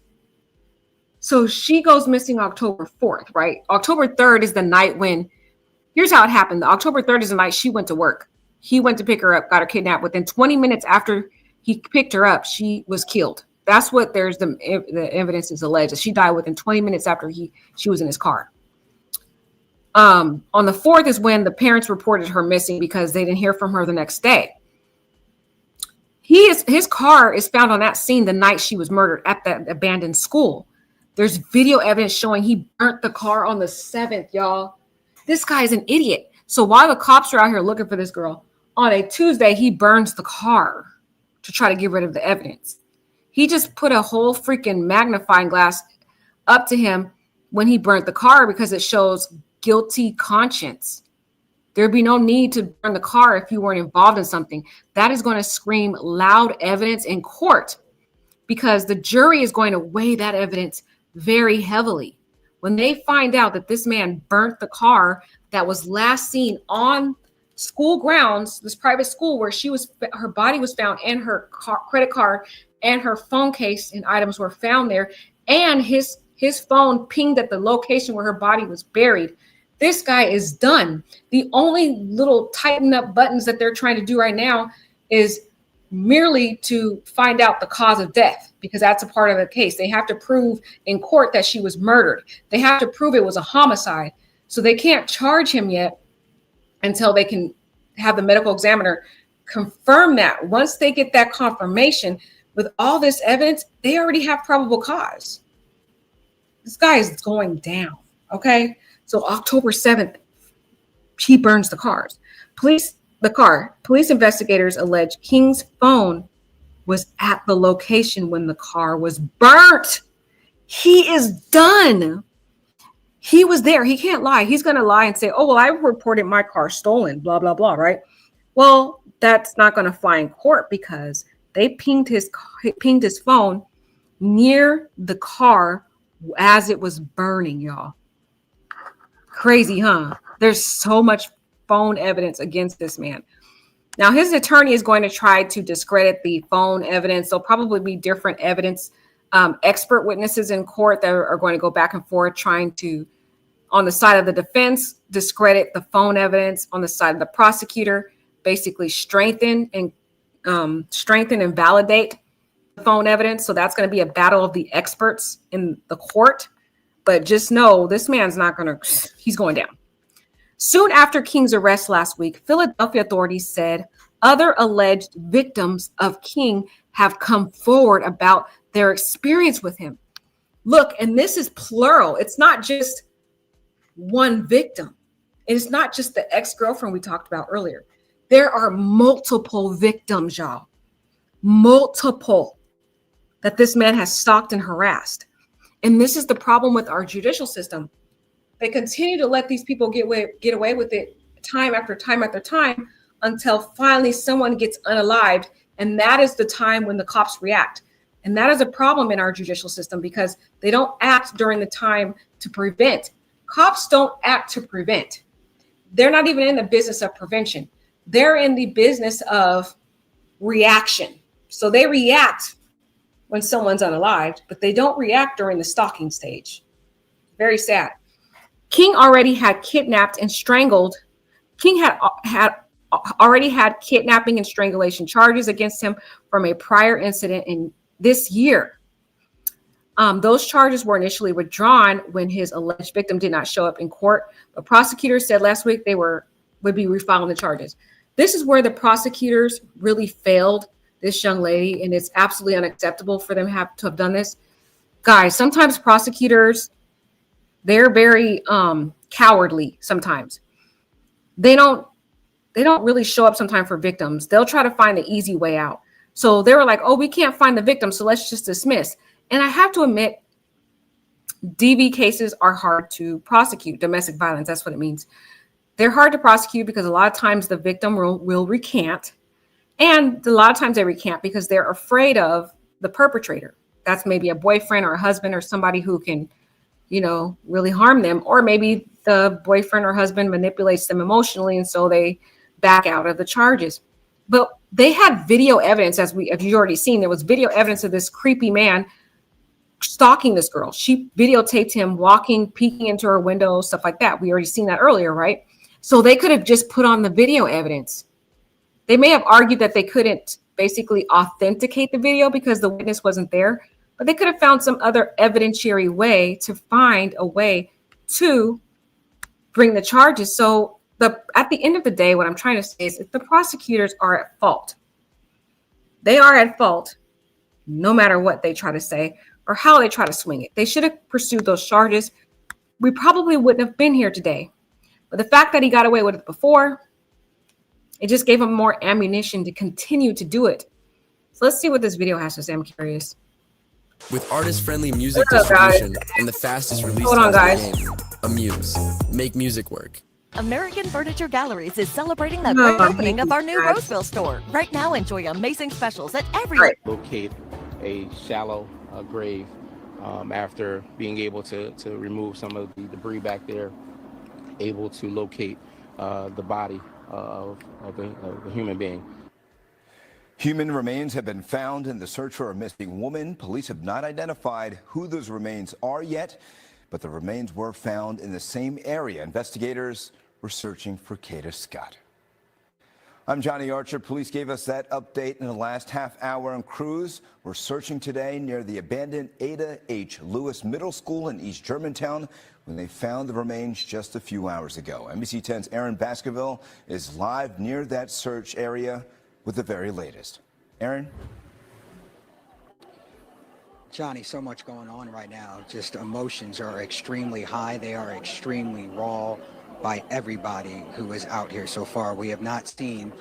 So she goes missing October 4th, right? October 3rd is the night when, here's how it happened. October 3rd is the night she went to work. He went to pick her up, got her kidnapped. Within 20 minutes after he picked her up, she was killed. That's what there's the evidence is alleged. She died within 20 minutes after she was in his car. On the 4th is when the parents reported her missing because they didn't hear from her the next day. His car is found on that scene the night she was murdered at that abandoned school. There's video evidence showing he burnt the car on the 7th, y'all. This guy is an idiot. So while the cops are out here looking for this girl, on a Tuesday, he burns the car to try to get rid of the evidence. He just put a whole freaking magnifying glass up to him when he burnt the car because it shows guilty conscience. There'd be no need to burn the car if you weren't involved in something. That is going to scream loud evidence in court because the jury is going to weigh that evidence very heavily. When they find out that this man burnt the car that was last seen on school grounds, this private school where her body was found, and her credit card and her phone case and items were found there, and his phone pinged at the location where her body was buried. This guy is done. The only little tighten up buttons that they're trying to do right now is merely to find out the cause of death, because that's a part of the case. They have to prove in court that she was murdered. They have to prove it was a homicide. So they can't charge him yet until they can have the medical examiner confirm that. Once they get that confirmation with all this evidence, they already have probable cause. This guy is going down, okay? So October 7th, he burns the cars. Police investigators allege King's phone was at the location when the car was burnt. He is done. He was there. He can't lie. He's going to lie and say, oh, well, I reported my car stolen, blah, blah, blah, right? Well, that's not going to fly in court because they pinged his phone near the car as it was burning, y'all. Crazy, huh? There's so much phone evidence against this man. Now, his attorney is going to try to discredit the phone evidence. There'll probably be different evidence, expert witnesses in court that are going to go back and forth trying to, on the side of the defense, discredit the phone evidence. On the side of the prosecutor, basically strengthen and validate the phone evidence. So that's going to be a battle of the experts in the court. But just know this man's he's going down. Soon after King's arrest last week, Philadelphia authorities said other alleged victims of King have come forward about their experience with him. Look, and this is plural. It's not just one victim. It's not just the ex-girlfriend we talked about earlier. There are multiple victims, y'all. Multiple that this man has stalked and harassed. And this is the problem with our judicial system. They continue to let these people get away with it time after time after time until finally someone gets unalived. And that is the time when the cops react. And that is a problem in our judicial system because they don't act during the time to prevent. Cops don't act to prevent. They're not even in the business of prevention. They're in the business of reaction. So they react when someone's unalived, but they don't react during the stalking stage. Very sad. King already had kidnapped and strangled. King had already had kidnapping and strangulation charges against him from a prior incident in this year. Those charges were initially withdrawn when his alleged victim did not show up in court. But prosecutors said last week they were would be refiling the charges. This is where the prosecutors really failed this young lady, and it's absolutely unacceptable for them to have done this. Guys, sometimes prosecutors, they're very cowardly sometimes. They don't really show up sometimes for victims. They'll try to find the easy way out. So they were like, oh, we can't find the victim, so let's just dismiss. And I have to admit, DV cases are hard to prosecute. Domestic violence, that's what it means. They're hard to prosecute because a lot of times the victim will recant. And a lot of times they recant because they're afraid of the perpetrator. That's maybe a boyfriend or a husband or somebody who can, really harm them. Or maybe the boyfriend or husband manipulates them emotionally, and so they back out of the charges. But they had video evidence, as you've already seen. There was video evidence of this creepy man stalking this girl. She videotaped him walking, peeking into her window, stuff like that. We already seen that earlier, right? So they could have just put on the video evidence. They may have argued that they couldn't basically authenticate the video because the witness wasn't there, but they could have found some other evidentiary way to find a way to bring the charges. So at the end of the day, what I'm trying to say is if the prosecutors are at fault, they are at fault no matter what they try to say or how they try to swing it. They should have pursued those charges. We probably wouldn't have been here today. But the fact that he got away with it before, it just gave him more ammunition to continue to do it. So let's see what this video has to say. I'm curious. With artist-friendly music distribution and the fastest release times in the game, Amuse. Make music work. American Furniture Galleries is celebrating the grand opening of our new Roseville store. Right now, enjoy amazing specials at every... Locate a shallow grave after being able to remove some of the debris back there, able to locate the body of a human being. Human remains have been found in the search for a missing woman. Police have not identified who those remains are yet, but the remains were found in the same area. Investigators were searching for Kada Scott. I'm Johnny Archer. Police gave us that update in the last half hour, and crews were searching today near the abandoned Ada H. Lewis Middle School in East Germantown when they found the remains just a few hours ago. NBC 10's Aaron Baskerville is live near that search area with the very latest. Aaron? Johnny, so much going on right now. Just emotions are extremely high. They are extremely raw by everybody who is out here so far. We have not seen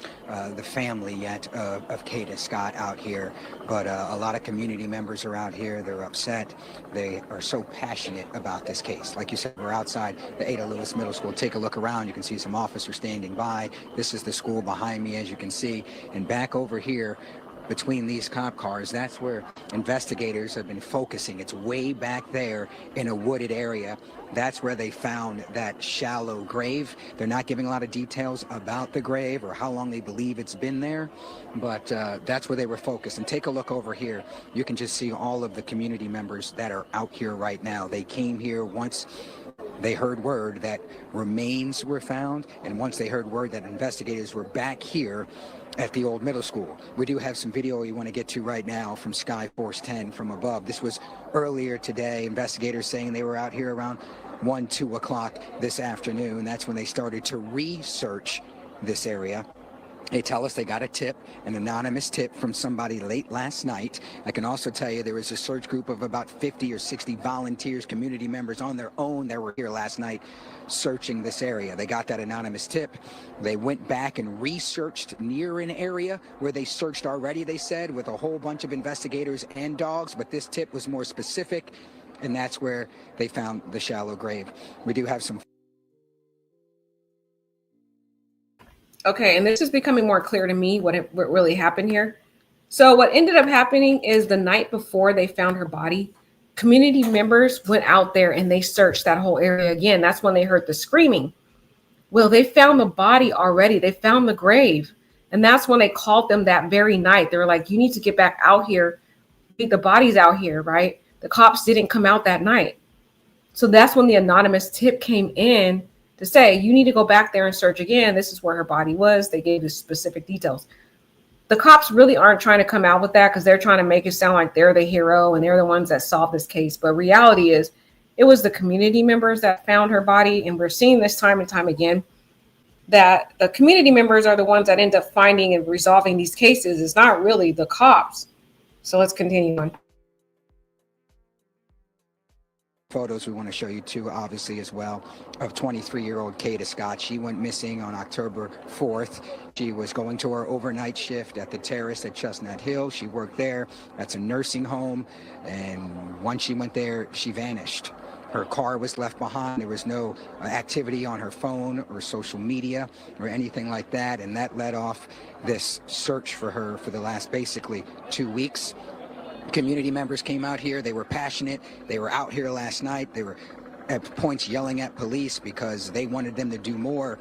the family yet of Kada Scott out here, but a lot of community members are out here. They're upset. They are so passionate about this case. Like you said, we're outside the Ada Lewis Middle School. Take a look around. You can see some officers standing by. This is the school behind me, as you can see. And back over here, between these cop cars, that's where investigators have been focusing. It's way back there in a wooded area. That's where they found that shallow grave. They're not giving a lot of details about the grave or how long they believe it's been there, but that's where they were focused. And take a look over here. You can just see all of the community members that are out here right now. They came here once they heard word that remains were found, and once they heard word that investigators were back here at the old middle school. We do have some video you want to get to right now from Sky Force 10 from above. This was earlier today. Investigators saying they were out here around 1, 2 o'clock this afternoon. That's when they started to research this area. They tell us they got a tip, an anonymous tip from somebody late last night. I can also tell you there was a search group of about 50 or 60 volunteers, community members on their own that were here last night searching this area. They got that anonymous tip. They went back and researched near an area where they searched already, they said, with a whole bunch of investigators and dogs, but this tip was more specific, and that's where they found the shallow grave. We do have some... Okay, and this is becoming more clear to me what really happened here. So what ended up happening is the night before they found her body, community members went out there and they searched that whole area again. That's when they heard the screaming. Well, they found the body already. They found the grave. And that's when they called them that very night. They were like, you need to get back out here. The body's out here, right? The cops didn't come out that night. So that's when the anonymous tip came in to say, you need to go back there and search again. This is where her body was. They gave the specific details. The cops really aren't trying to come out with that because they're trying to make it sound like they're the hero and they're the ones that solved this case. But reality is it was the community members that found her body. And we're seeing this time and time again. that the community members are the ones that end up finding and resolving these cases. It's not really the cops. So let's continue on. Photos we want to show you too, obviously, as well, of 23-year-old Kada Scott. She went missing on October 4th. She was going to her overnight shift at the Terrace at Chestnut Hill. She worked there. That's a nursing home. And once she went there, she vanished. Her car was left behind. There was no activity on her phone or social media or anything like that. And that led off this search for her for the last basically 2 weeks. Community members came out here. They were passionate. They were out here last night. They were at points yelling at police because they wanted them to do more.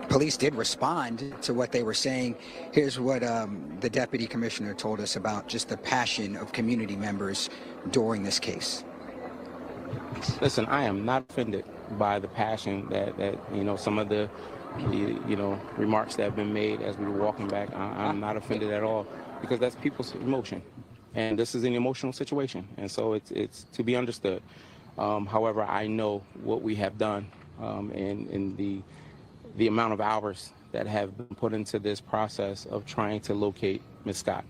Police did respond to what they were saying. Here's what the deputy commissioner told us about just the passion of community members during this case. Listen, I am not offended by the passion that some of the remarks that have been made as we were walking back. I'm not offended at all, because that's people's emotion. And this is an emotional situation, and so it's to be understood. However, I know what we have done, and the amount of hours that have been put into this process of trying to locate Ms. Scott.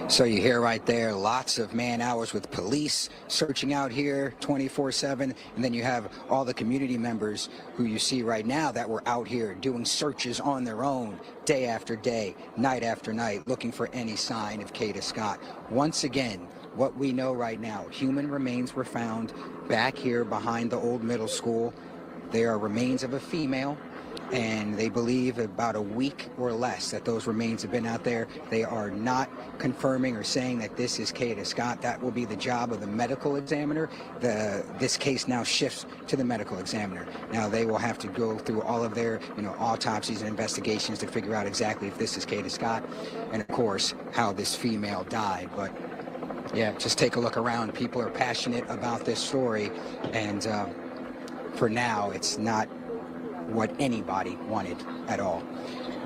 So you hear right there, lots of man hours with police searching out here 24/7. And then you have all the community members who you see right now that were out here doing searches on their own day after day, night after night, looking for any sign of Kada Scott. Once again, what we know right now, human remains were found back here behind the old middle school. They are remains of a female. And they believe about a week or less that those remains have been out there. They are not confirming or saying that this is Kada Scott. That will be the job of the medical examiner. This case now shifts to the medical examiner. Now they will have to go through all of their autopsies and investigations to figure out exactly if this is Kada Scott, and of course how this female died. But yeah, just take a look around. People are passionate about this story, and for now it's not what anybody wanted at all.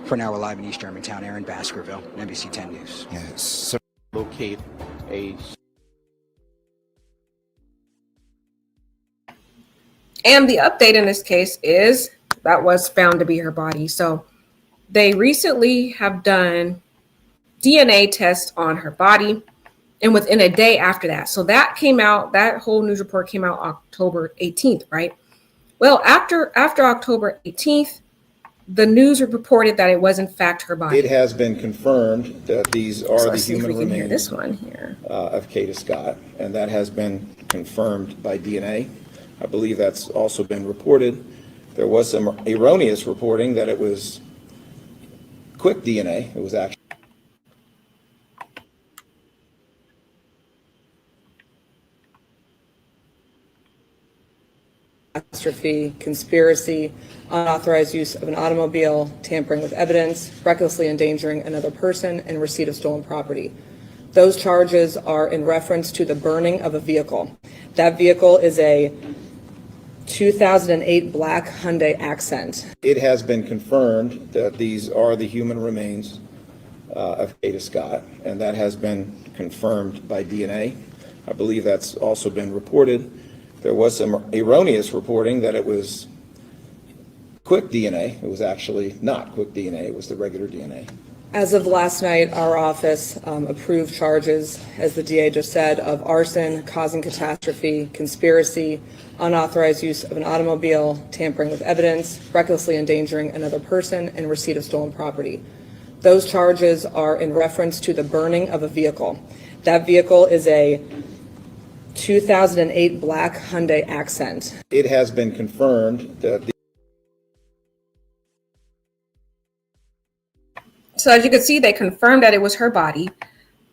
For now, we're live in East Germantown. Aaron Baskerville, NBC 10 News. Yes. Locate a. And the update in this case is that was found to be her body. So they recently have done DNA tests on her body, and within a day after that. So that came out, that whole news report came out October 18th, right? Well, after October 18th, the news reported that it was in fact her body. It has been confirmed that these are the human remains this one here. Of Kada Scott, and that has been confirmed by DNA. I believe that's also been reported. There was some erroneous reporting that it was quick DNA. It was actually catastrophe, conspiracy, unauthorized use of an automobile, tampering with evidence, recklessly endangering another person, and receipt of stolen property. Those charges are in reference to the burning of a vehicle. That vehicle is a 2008 black Hyundai Accent. It has been confirmed that these are the human remains of Kada Scott, and that has been confirmed by DNA. I believe that's also been reported. There was some erroneous reporting that it was quick DNA. It was actually not quick DNA. It was the regular DNA. As of last night, our office approved charges, as the DA just said, of arson, causing catastrophe, conspiracy, unauthorized use of an automobile, tampering with evidence, recklessly endangering another person, and receipt of stolen property. Those charges are in reference to the burning of a vehicle. That vehicle is a 2008 black Hyundai Accent. It has been confirmed that So as you can see, they confirmed that it was her body,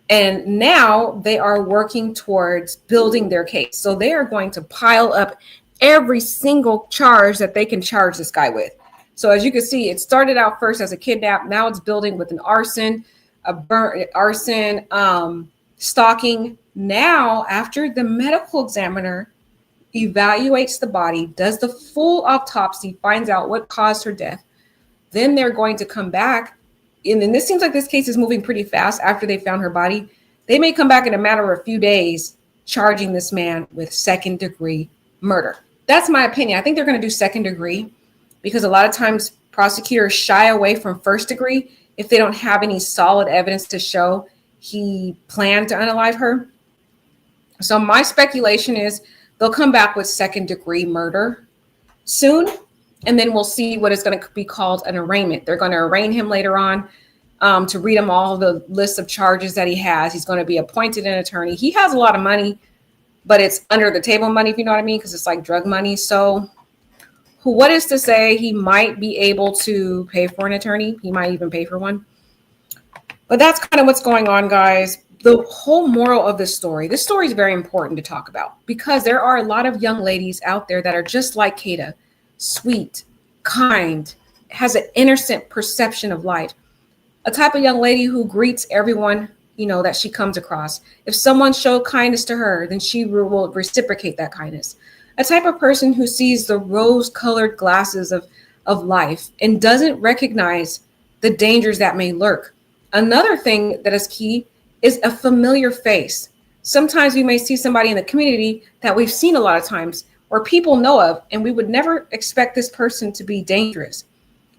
and now they are working towards building their case. So they are going to pile up every single charge that they can charge this guy with. So as you can see, it started out first as a kidnap. Now it's building with an arson, stalking. Now, after the medical examiner evaluates the body, does the full autopsy, finds out what caused her death, then they're going to come back. And then this seems like this case is moving pretty fast after they found her body. They may come back in a matter of a few days charging this man with second-degree murder. That's my opinion. I think they're going to do second degree because a lot of times prosecutors shy away from first degree if they don't have any solid evidence to show he planned to unalive her. So my speculation is they'll come back with second degree murder soon, and then we'll see what is going to be called an arraignment. They're going to arraign him later on to read him all the list of charges that he has. He's going to be appointed an attorney. He has a lot of money, but it's under the table money, if you know what I mean, because it's like drug money. So what is to say he might be able to pay for an attorney? He might even pay for one. But that's kind of what's going on, guys. The whole moral of this story is very important to talk about because there are a lot of young ladies out there that are just like Kada, sweet, kind, has an innocent perception of life. A type of young lady who greets everyone, that she comes across. If someone showed kindness to her, then she will reciprocate that kindness. A type of person who sees the rose-colored glasses of life and doesn't recognize the dangers that may lurk. Another thing that is key is a familiar face. Sometimes we may see somebody in the community that we've seen a lot of times or people know of, and we would never expect this person to be dangerous.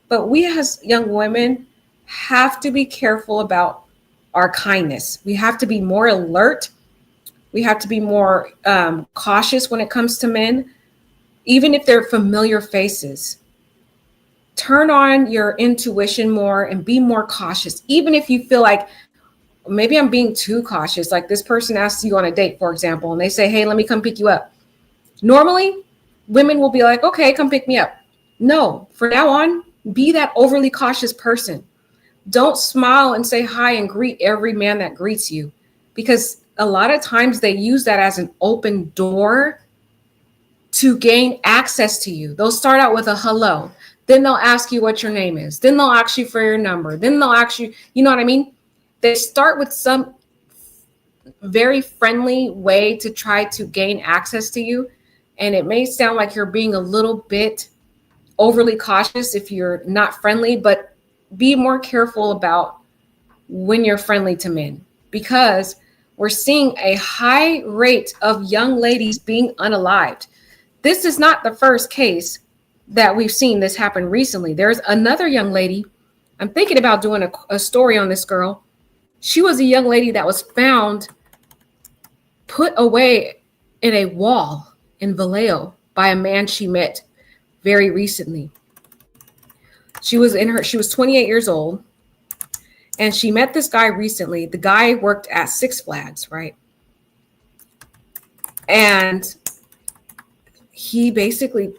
But we as young women have to be careful about our kindness. We have to be more alert. We have to be more cautious when it comes to men, even if they're familiar faces. Turn on your intuition more and be more cautious, even if you feel like maybe I'm being too cautious. Like this person asks you on a date, for example, and they say, hey, let me come pick you up. Normally, women will be like, okay, come pick me up. No, from now on, be that overly cautious person. Don't smile and say hi and greet every man that greets you, because a lot of times they use that as an open door to gain access to you. They'll start out with a hello. Then they'll ask you what your name is. Then they'll ask you for your number. Then they'll ask you, you know what I mean? They start with some very friendly way to try to gain access to you. And it may sound like you're being a little bit overly cautious if you're not friendly, but be more careful about when you're friendly to men, because we're seeing a high rate of young ladies being unalived. This is not the first case that we've seen this happen recently. There's another young lady. I'm thinking about doing a story on this girl. She was a young lady that was found put away in a wall in Vallejo by a man she met very recently. She was 28 years old, and she met this guy recently. The guy worked at Six Flags, right? And he basically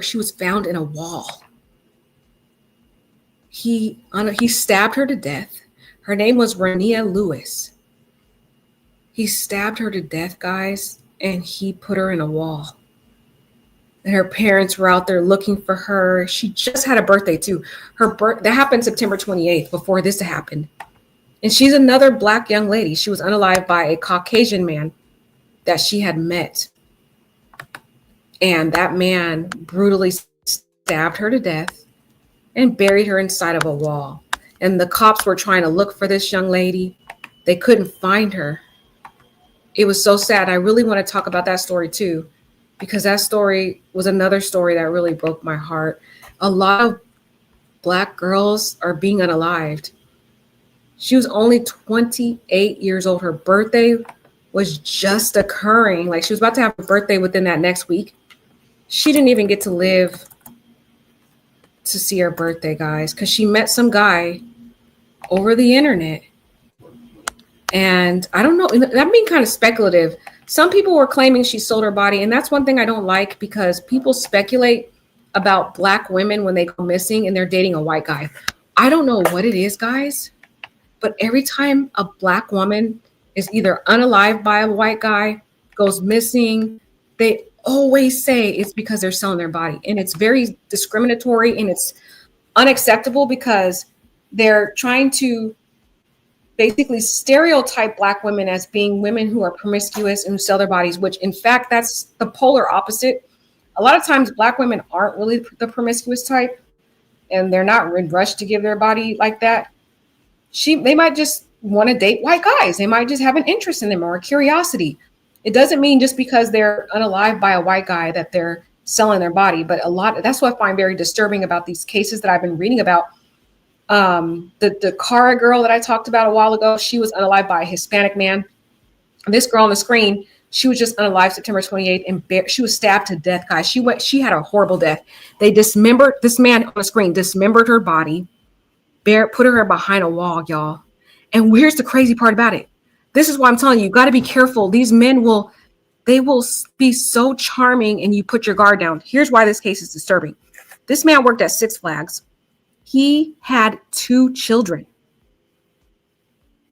she was found in a wall. He stabbed her to death. Her name was Rania Lewis. He stabbed her to death, guys, and he put her in a wall. And her parents were out there looking for her. She just had a birthday too. That happened September 28th, before this happened. And she's another Black young lady. She was unalived by a Caucasian man that she had met. And that man brutally stabbed her to death and buried her inside of a wall. And the cops were trying to look for this young lady. They couldn't find her. It was so sad. I really want to talk about that story too, because that story was another story that really broke my heart. A lot of Black girls are being unalived. She was only 28 years old. Her birthday was just occurring. Like, she was about to have a birthday within that next week. She didn't even get to live to see her birthday, guys, because she met some guy over the internet. And I don't know, that being kind of speculative. Some people were claiming she sold her body, and that's one thing I don't like, because people speculate about Black women when they go missing and they're dating a white guy. I don't know what it is, guys, but every time a Black woman is either unalived by a white guy, goes missing, they always say it's because they're selling their body. And it's very discriminatory, and it's unacceptable, because they're trying to basically stereotype Black women as being women who are promiscuous and who sell their bodies, which in fact, that's the polar opposite. A lot of times Black women aren't really the promiscuous type, and they're not rushed to give their body like that. They might just want to date white guys. They might just have an interest in them or a curiosity. It doesn't mean just because they're unalived by a white guy that they're selling their body. But that's what I find very disturbing about these cases that I've been reading about. The Cara girl that I talked about a while ago, she was unalived by a Hispanic man. This girl on the screen, she was just unalived September 28th, and she was stabbed to death, guys. She had a horrible death. They dismembered this man on the screen, dismembered her body, put her behind a wall, y'all. And here's the crazy part about it. This is why I'm telling you, you got to be careful. These men will be so charming, and you put your guard down. Here's why this case is disturbing. This man worked at Six Flags. He had 2 children.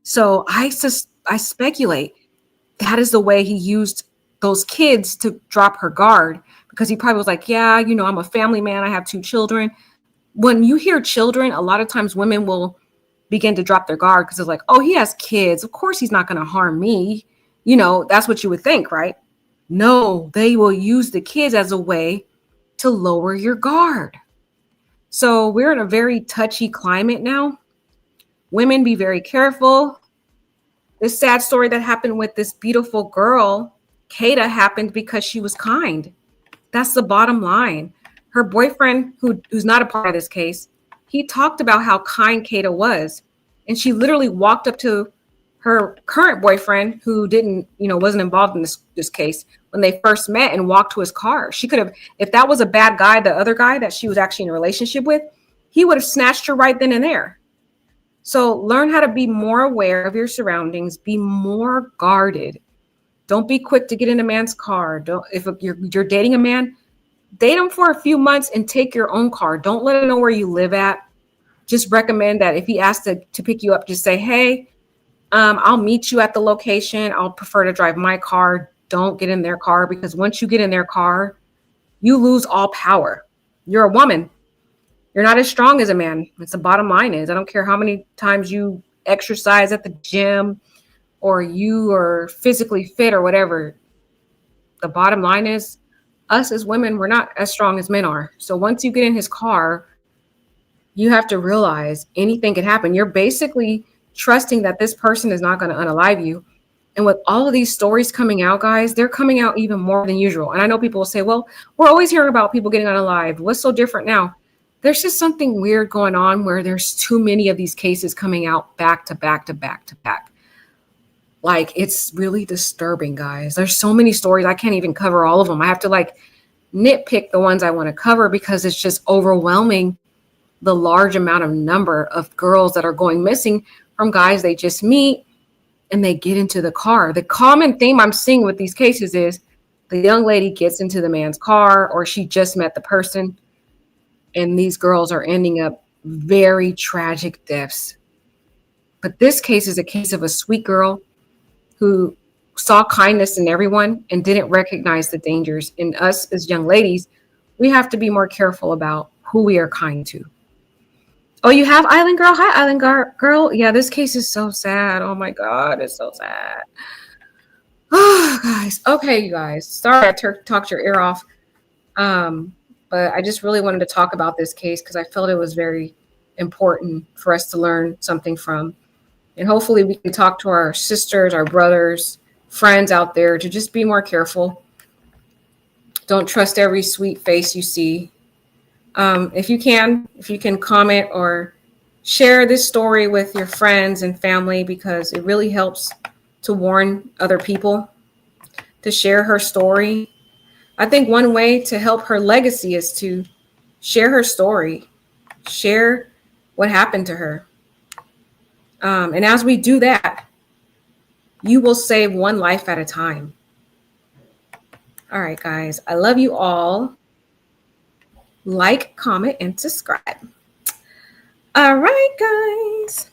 So I speculate that is the way he used those kids to drop her guard, because he probably was like, yeah, you know, I'm a family man. I have 2 children. When you hear children, a lot of times women will begin to drop their guard because it's like, oh, he has kids. Of course, he's not going to harm me. You know, that's what you would think, right? No, they will use the kids as a way to lower your guard. So we're in a very touchy climate now. Women, be very careful. This sad story that happened with this beautiful girl, Kada, happened because she was kind. That's the bottom line. Her boyfriend, who's not a part of this case, he talked about how kind Kada was. And she literally walked up to her current boyfriend, who wasn't involved in this case, when they first met, and walked to his car. She could have, if that was a bad guy, the other guy that she was actually in a relationship with, he would have snatched her right then and there. So learn how to be more aware of your surroundings. Be more guarded. Don't be quick to get in a man's car. If you're dating a man, date him for a few months and take your own car. Don't let him know where you live at. Just recommend that if he asks to pick you up, just say, hey, I'll meet you at the location. I'll prefer to drive my car. Don't get in their car, because once you get in their car, you lose all power. You're a woman. You're not as strong as a man. It's the bottom line is, I don't care how many times you exercise at the gym or you are physically fit or whatever. The bottom line is, us as women, we're not as strong as men are. So once you get in his car, you have to realize anything can happen. You're basically trusting that this person is not going to unalive you. And with all of these stories coming out, guys, they're coming out even more than usual. And I know people will say, well, we're always hearing about people getting unalived. What's so different now? There's just something weird going on where there's too many of these cases coming out back to back to back to back. Like, it's really disturbing, guys. There's so many stories. I can't even cover all of them. I have to nitpick the ones I want to cover, because it's just overwhelming, the large amount of number of girls that are going missing from guys they just meet and they get into the car. The common theme I'm seeing with these cases is the young lady gets into the man's car, or she just met the person, and these girls are ending up very tragic deaths. But this case is a case of a sweet girl who saw kindness in everyone and didn't recognize the dangers. And us as young ladies, we have to be more careful about who we are kind to. Oh, you have Island Girl? Hi, Island Girl. Yeah, this case is so sad. Oh my God, it's so sad. Oh, guys. Okay, you guys. Sorry I talked your ear off. But I just really wanted to talk about this case because I felt it was very important for us to learn something from. And hopefully we can talk to our sisters, our brothers, friends out there to just be more careful. Don't trust every sweet face you see. If you can comment or share this story with your friends and family, because it really helps to warn other people to share her story. I think one way to help her legacy is to share her story, share what happened to her. And as we do that, you will save one life at a time. All right, guys, I love you all. Like, comment, and subscribe. All right, guys.